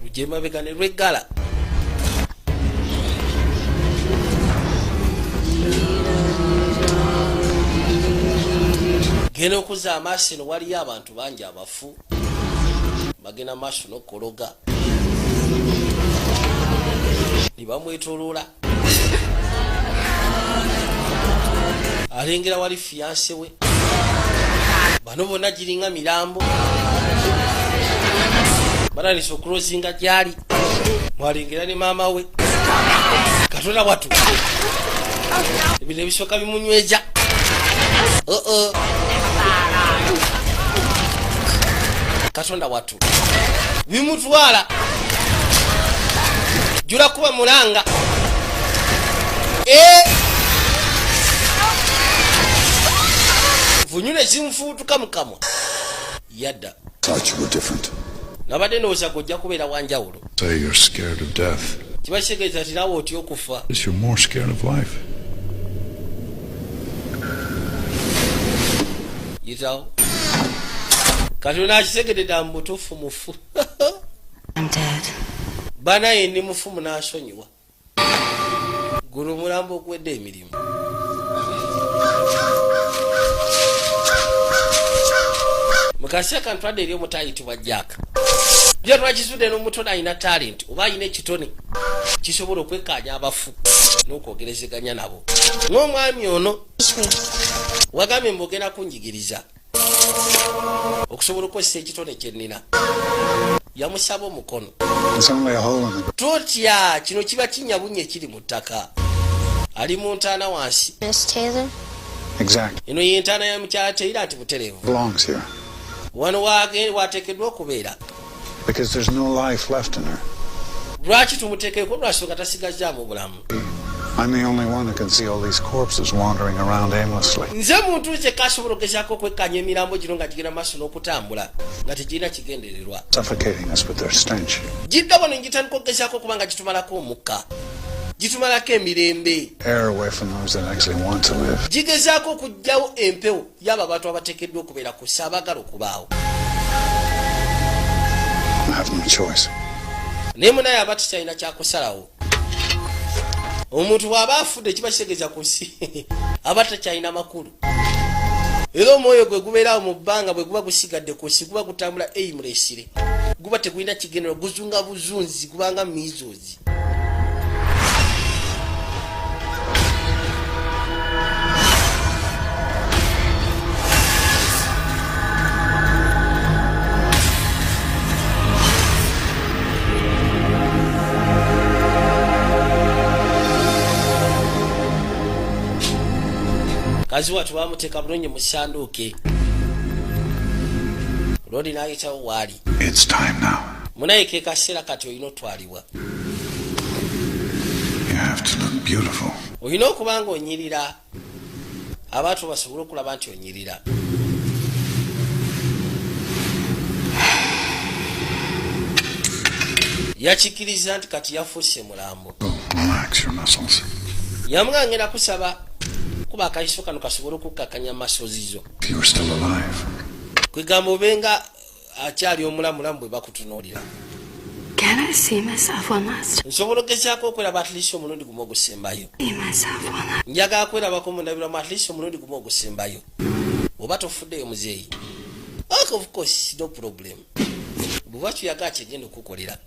Lujemabega ne lweggala. Gena okuza amaaso eno waliyo abantu bangi abafu. Bagenda amaaso n'okologa. Ne bamwetooloola. Alengera wali fiyanse we. Bano bonna giringa mirambo. Balanisa okulozinga gyali. Mwalengera ne maama we. Katonda watu. Ebintu ebisooka bimunyweja. Katonda watu. Bimutwala. Jula kuba mulanga. Vunyune zimfuutuka mukamwa. Yadda. Thought you were different. Nabadde ndowooza gojja kubeera wanjawulo. Say you're scared of death. Kibakitegeeza nti naawe otya okufa. You're more scared of life. Yitawo. Katonda akisegeredde mu butuufu mufu. I'm dead. Bana ye ndi mufumu n'asonyiwa. Guno mulambo ogwedde emirimu. Mukasi akantwadde eri omuto ayitibwa Jack. Byo twakizudde n'omutono alina talent oba alina ekitone kisobola okwekkaanya abafu n'okwogerezeganya nabo. N'omwami ono wagambye mbogenda kunjigiriza okusobola okukozesa ekitone kye nnina. Yamusaba omukono. Totya kino kiba kinyabunye ekiri mu ttaka. Ali mu ntaana wansi. Miss Taylor? Exactly. Eno ye ntaana ya mukyala Taylor ati butereevu. Belongs here. Wano wateekeddwa okubeera. Because there's no life left in her. Lwaki tumuteekeko lwasooka tasigazaamu bulamu? I'm the only one who can see all these corpses wandering around aimlessly. Nze muntu kyekka asobola okugezaako okwekkaanya emirambo gino nga gigenda maaso n'okutambula nga tegirina kigendererwa. Suffocating us with their stench. Gidda wano ngitandika okugezaako okuba nga gitumalako omukka. Gitumalako emirembe. Air away from those that actually want to live. Gigezaako okuggyawo empewo y'abo abantu abateekeddwa okubeera ku ssa abaagala okubaawo. I have no choice. Naye munaye aba tekyalina kyakusalawo. Omuntu bw'aba afudde kiba kitegeeza ku nsi aba tekyalina makulu. Era omwoyo gwe gubeerawo mu bbanga bwe guba gusigadde ku nsi guba gutambula aimlessly. Guba tegulina kigendero guzunga buzunzi gubanga measles. Kazi watu bamuteeka bulungi mu ssanduuke. Lodi n'ayitawo waali. It's time now. munaye ke kaseera kati olina otwalibwa. You have to look beautiful. Olina okuba nga onyirira abantu basobole okulaba nti onyirira. Yakikiriza nti kati yafuuse mulambo. Relax your muscles. Yamugangera kusaba kuba akayiso kano kasobole okukkakanya amasozizo. If you were still alive. Kwegamba obenga akyali omulamu bwe bakutunuulira. Can I see myself one last time? Nsobola okugezaako okweraba at least omulundi gumu ogusembayo. Njagala kwerabako mundabiramu at least omulundi gumu ogusembayo. Oba tofuddeyo muzeeyi. Of course, no problem. Bw'oba kyoyagala kyegenda okukolera.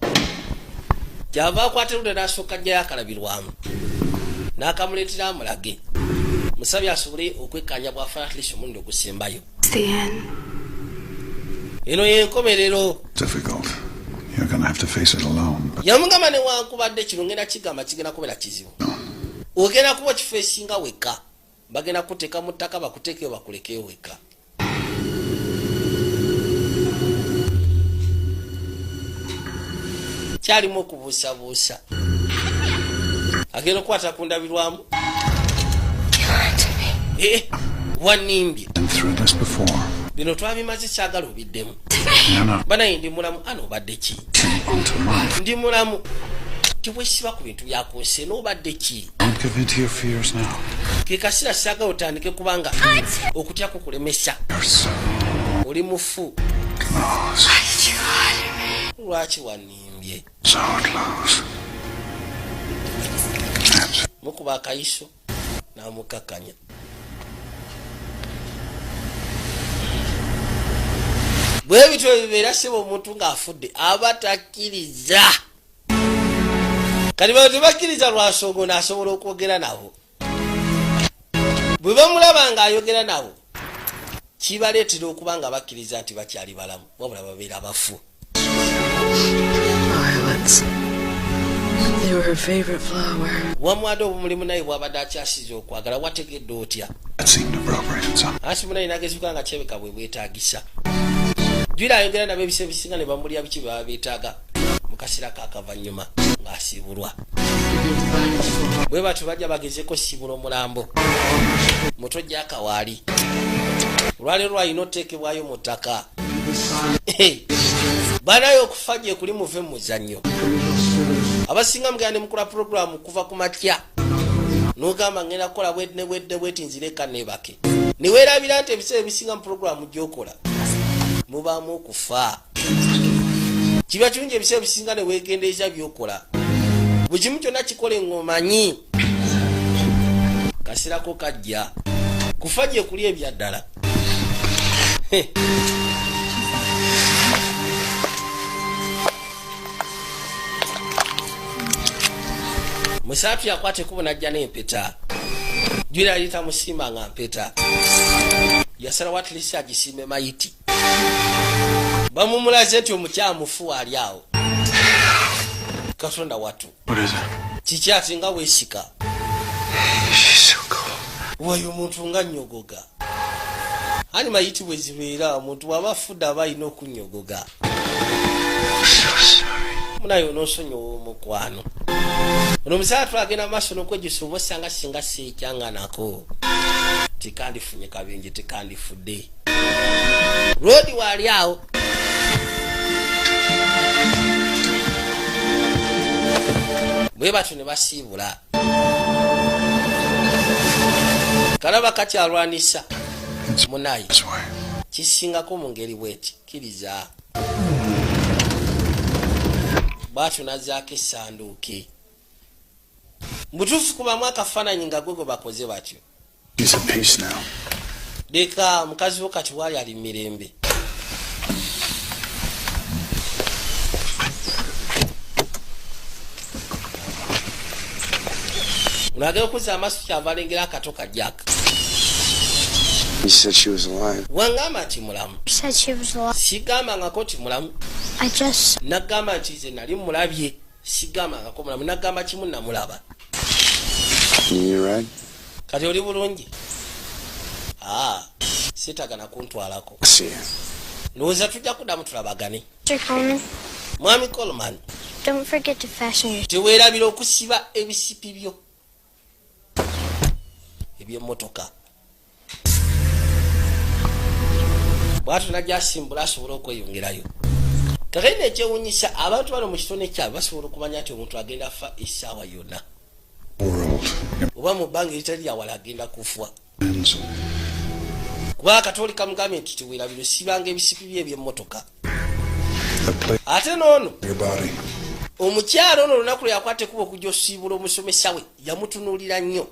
Kyava akwata ludde n'asooka ajjayo akalabirwamu. N'akamuleetera amulage. Musabye asobole okwekkaanya bw'afaana at least omulundi ogusembayo. Eno y'enkomerero. Difficult. You're gonna have to face it alone. Yamugamba newankubadde kino ngenda kigamba kigenda kubeera kizibu. Ogenda kuba kifo esinga wekka. Bagenda kuteeka mu ttaka bakuteekeyo bakulekeyo wekka. Kyalimu okubuusabuusa. Agenda okukwata ku ndabirwamu. Wanimbye. Bino twabimaze kyagala obiddemu. Banaye ndi mulamu ano obadde ki? Ndi mulamu. Tibwesiba ku bintu byakonse n'obadde ki? Ke kasira saagala otandike kubanga okutya kukulemesa. Oli mufu. Lwaki wanimbye? Mukuba akayiso n'amukakkanya. Bwe bityo bibeera sebo omuntu ng'afudde aba takkiriza. Kati bano tebakkiriza lwasonga n'asobola okwogera nabo. Bwe bamulaba ng'ayogera nabo kibaleetera okuba nga bakkiriza nti bakyali balamu wabula babeera bafu. They were her favorite flower. Wamwada obumulimu naye bw'abadde akyasiza okwagala wategedde otya. Anti munaye nagezuka nga kyebeka bwe bwetaagisa. Jwira ayogera nabo ebise ebisinga ne bamulya biki baba beetaaga mu kaseera kaakavanyuma ng'asiibulwa. Bwe batyo bajja bagezeko siibula omulambo. Muto jjaka waali. Olwaleero lwalina oteekebwayo mu ttaka. Banayo okufa gye kuli muve mu muzannyo. Abasinga mugenda ne mukola puroguramu kuva ku matya. N'ogamba ngenda kukola bweti nzireka neebake. Ne weerabira nti ebiseera ebisinga mu puroguramu gy'okola mubaamu okufa. Kiba kirungi ebiseera ebisinga ne weegendereza by'okola. Buli kimu kyonna kikole ng'omanyi. Kaseerako kajja. Kufa gye kuli ebya ddala. Musaatu yakwate kubo najja n'empeta. Jwira yita musima nga mpeta. Yasala watilisi agisimbe mayiti. Bamumulaze nti omukyamufu ali awo. Katonda watu. Kiki ate nga weesika. Wayo omuntu nga nnyogoga. Ani mayiti bwe zibeera omuntu waba afudde aba alina okunnyogoga. Munaye onoosonyiwa omukwano. Ono omusaatu agenda maaso n'okwejjusa oba osanga singa seekyanga nako. Tekandifunye kabenje tekandifudde. Roodi waali awo. Bwe batyo ne basiibula. Kalaba kakyalwanisa. Munaye. Kisingako mu ngeri bweti. Kiriza. Bwatyo nazzaako essanduuke. Mutuufu kubamu akafaananyi nga gwe bakoze batyo. Leka mukazi wo kati waali ali mirembe. Unagera okuzza amaaso kyava alengera akato kajjaka. You said she was alive. Wangamba nti mulamu. You said she was alive. Sigambangako nti mulamu. I just... Nagamba nti nze nali mulabye. Sigambangako mulamu. Nagamba kimu namulaba. You right? Kati oli bulungi? Sitagana kuntwalako. See ya. Ndowooza tujja kuddamu tulabagane. Mr. Coleman. Mwami Coleman. Don't forget to fasten your... Teweerabira okusiba ebisipi byo eby'emmotoka. Bwatu najasimbula asobola okweyongerayo. Kakati ekyewuunyisa abantu bano mu kitone kyabwe basobola okumanya nti omuntu agenda afa essaawa yonna. Oba mu bbanga eritali lyawala agenda kufa. Kuba Katoli kamugambye nti teweerabira osibanga ebisipi bye eby'emmotoka. Ate n'ono omukyalo ono olunaku lwe yakwata ekkubo okujja osiibula omusomesa we yamutunuulira nnyo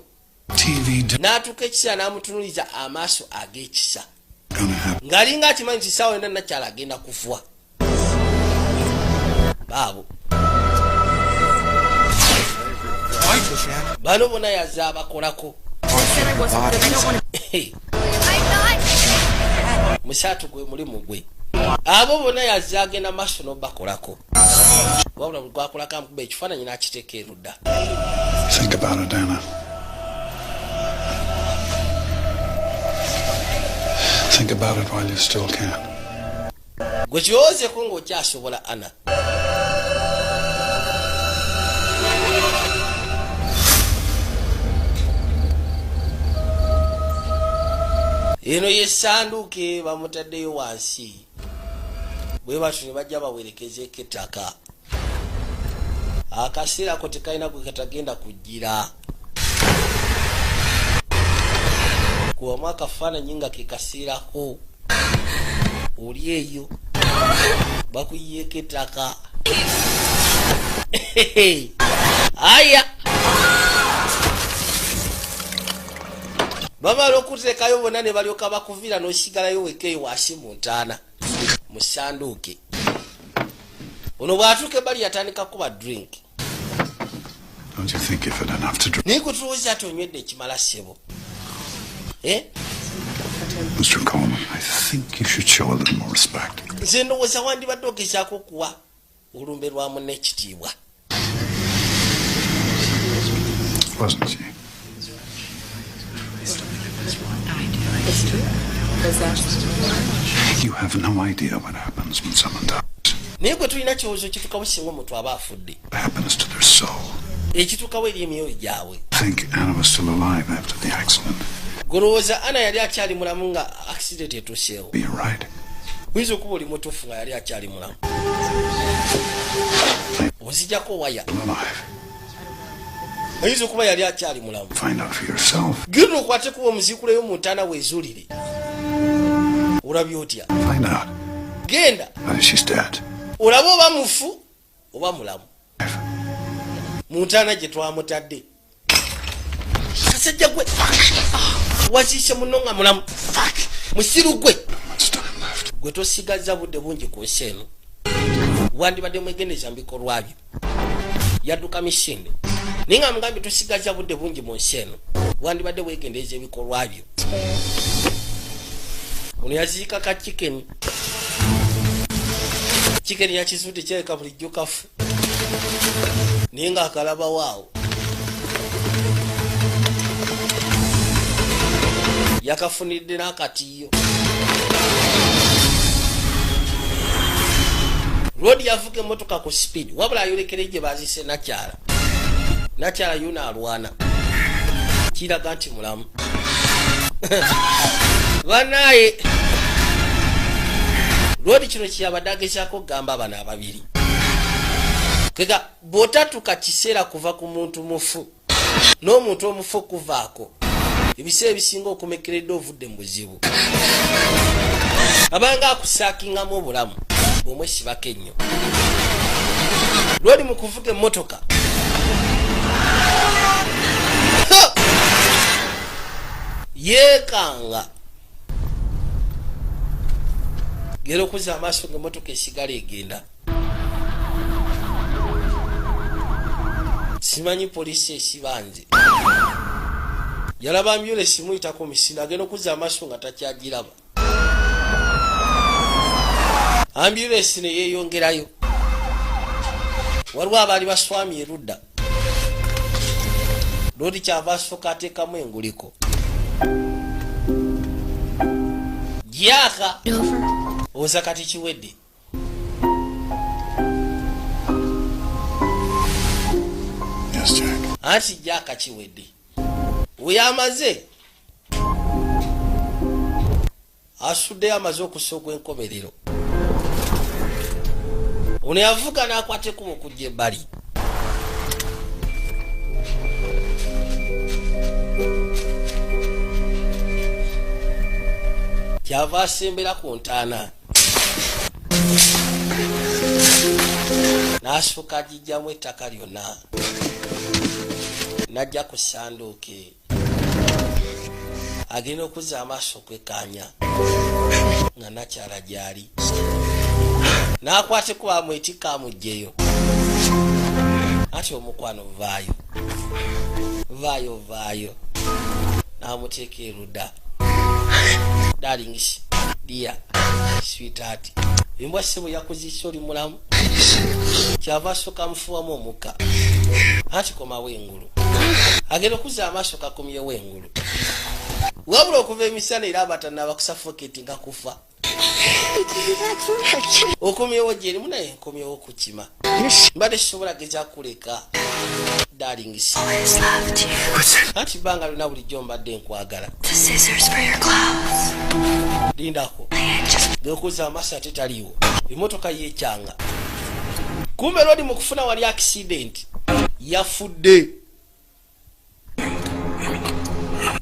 n'atuuka ekiseera n'amutunuuliza amaaso ag'ekisa ng'alinga akimanyi nti ssaawa yonna nakyala agenda kufa. Baabo bano bonna yazze abakolako. Musaatu gwe mulimu gwe. Abo bonna yazze agenda maaso n'obakolako. Wabula bwe gwakolako amukuba ekifaananyi n'akiteeka erudda. Think about it, Anna. Think about it while you still can. Gwe kirowoozeeko ng'okyasobola, Anna. Eno y'essanduuke bamutaddeyo wansi. Bwe batyo ne bajja bawerekezeeko ettaka. Akaseera ako tekalina gwe katagenda kujjira. Kubamu akafaananyi nga ke kaseerako. Oli eyo bakuyiyeeko ettaka. Aya bamala okuteekayo bonna ne balyoka bakuvira n'osigalayo wekeeyo wasi mu ntaana mu ssanduuke. Ono bw'atuuke bali yatandika kuba drink. Don't you think you've had enough to drink? Naye kutulowoozza ati onywedde ekimala ssebo. Mr. Coleman, I think you should show a little more respect. Nze ndowooza wandibadde ogezaako okuwa olumbe lwa munne ekitiibwa. Wasn't she? You have no idea what happens when someone dies. Naye gwe tulina kirowoozo kituukawo singa omuntu aba afudde. What happens to their soul? Ekituukawo eri emyoyo gyabwe. I think Anna was still alive after the accident. Golowooza Anna yali akyali mulamu nga accident etuuseewo. Be right. Oyinza okuba oli mutuufu nga yali akyali mulamu. Ozijjako waya. Oyinza okuba yali akyali mulamu. Find out for yourself. Genda okwate kuba omuziikuleyo mu ntaana weezuulire. Olabye otya? Find out. Genda. She's dead. Olaba oba mufu oba mulamu. Mu ntaana gye twamutadde. Kasajja gwe. Waziise muno nga mulamu. Musiru gwe. Gwe tosigazza budde bungi ku nsi eno. Wandibadde mwegendeza mu bikolwa byo. Yadduka misinde. Naye nga mugambye tosigazza budde bungi mu nsi eno. Wandibadde weegendereza ebikolwa byo. Ono yaziika ka chicken. Chicken yakizudde kyaleka bulijjo kafu. Naye nga akalaba waawo. Yakafunidde n'akatiyo. Road yavuga emmotoka ku speed. Wabula ayolekere gye baazise nakyala. Nakyala yuna alwana. Kiraga nti mulamu. Banaye. Road kino kyabadde agezaako kugamba abana ababiri. Kega bw'otatuuka kiseera kuva ku muntu mufu. N'omuntu omufu kuvaako. Ebiseera ebisinga okumekeredde ovudde mu buzibu. Abanga akusaakingamu obulamu bw'omwesibako ennyo. Lwali mu kuvuga emmotoka. Yeekanga. Gera okuzza amaaso ng'emmotoka esigala egenda. Simanyi poliisi esibanze. Yalaba ambulance muyitako misina agenda okuzza amaaso nga takyagiraba. Ambulance ne yeeyongerayo. Waliwo abaali baswamye erudda. Lodi kyava asooka ateekamu enguliko. Gyaka. Oza kati kiwedde. anti jaka kiwedde weyamaze asuddeyo amaze okusooka enkomerero ono yavuga n'akwata ekkubo okujja ebbali kyava asembera ku ntaana n'asooka agijjamu ettaka lyonna n'ajja ku sanduuke agenda okuzza amaaso kwekkaanya nga nakyala gyali n'akwate kubamu etikka amugjeyo ati omukwano vaayo n'amuteeka erudda darlings dear sweetheart embwa ssebo yakuzisa oli mulamu kyava asooka amufuwamu omukka anti komawo engulu agenda okuzza amaaso kakomyewo engulu wabula okuva emisana era abatanaba kusafoketi nga kufa okomyewo gyerimu naye nkomyewo kukima mbadde sisobola geza kuleka darlings anti banga lyonna bulijjo mbadde nkwagala lindako geokuza amasa ate taliwo emotoka yekyanga kumbe lodi mukufuna wali accident yafudde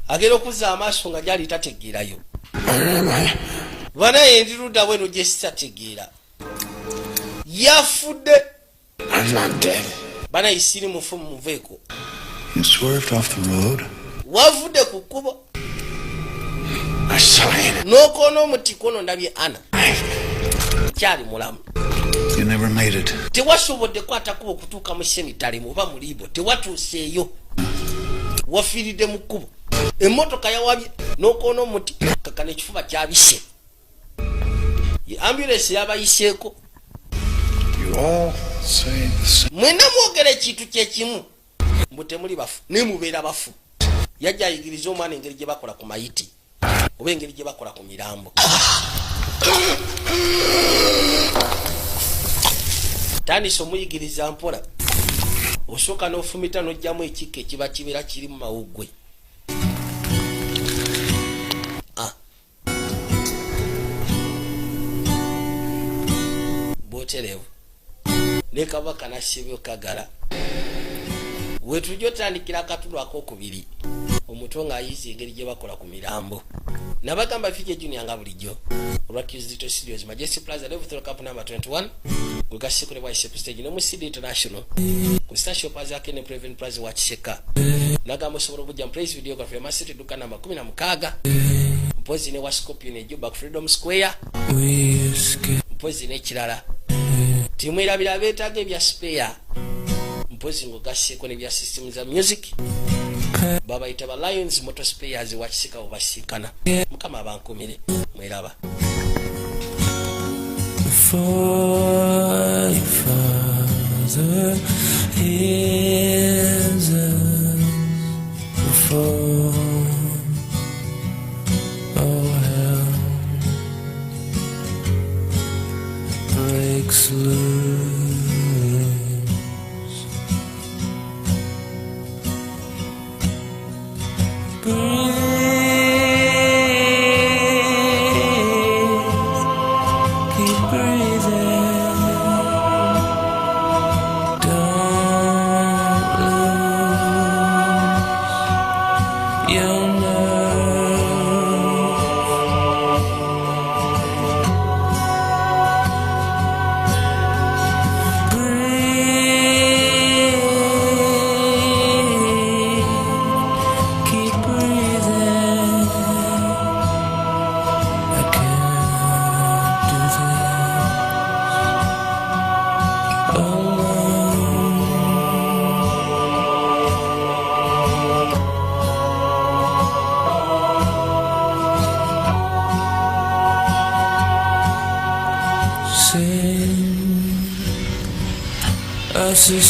agenda okuza amaaso nga gyali tategeerayo banaye ndiruda bweno gye sitategeera yafudde banaye siri mufu muveeko wavudde ku kkubo n'okoona omutikono ndabye ana kyali mulamu tewasobodde kwata kuba okutuuka mu semitale oba mu liibo tewatuuseeyo wafiiridde mu kkubo emmotoka yawabye n'okoona omuti kaka n'ekifuba kyabise ambulensi yabayiseeko mwena mwogera ekintu kyekimu mbu temuli bafu naye mubeera bafu yajja ayigiriza omwana engeri gye bakola ku mayiti oba engeri gye bakola ku mirambo tandisa omuyigiriza mpola osooka n'ofumita n'ojjamu ekikka ekiba kibeera kiri mu mawuggwe bwoterevu ne kabaka nasibyo kagala wetujja otandikira akatundu akokubiri omuto ng'ayiza engeri gye bakola ku mirambo nabagamba fije junior nga bulijjo olwakizito studios majesty plaza level 3 cup number 21 gwegasikule bwa isep stage ne mu city international ku station plaza kene prevent plaza wa Kiseka nagamba osobola obujja praise videography ma city duka namba 16 mpozi ne wa Scorpion ejuba ku Freedom Square mpozi ne kirala timu erabira beetaga ebya spare mpozi ngogaseko ne bya system za music baba itaba Lions motor spares wa Kiseka obasikana mukama abankomere mweraba for Father is before all hell breaks loose. Us a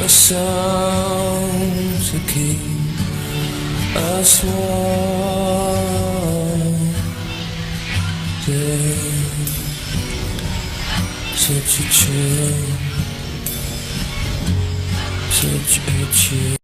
song to keep us warm. There's such a chill such a cheer.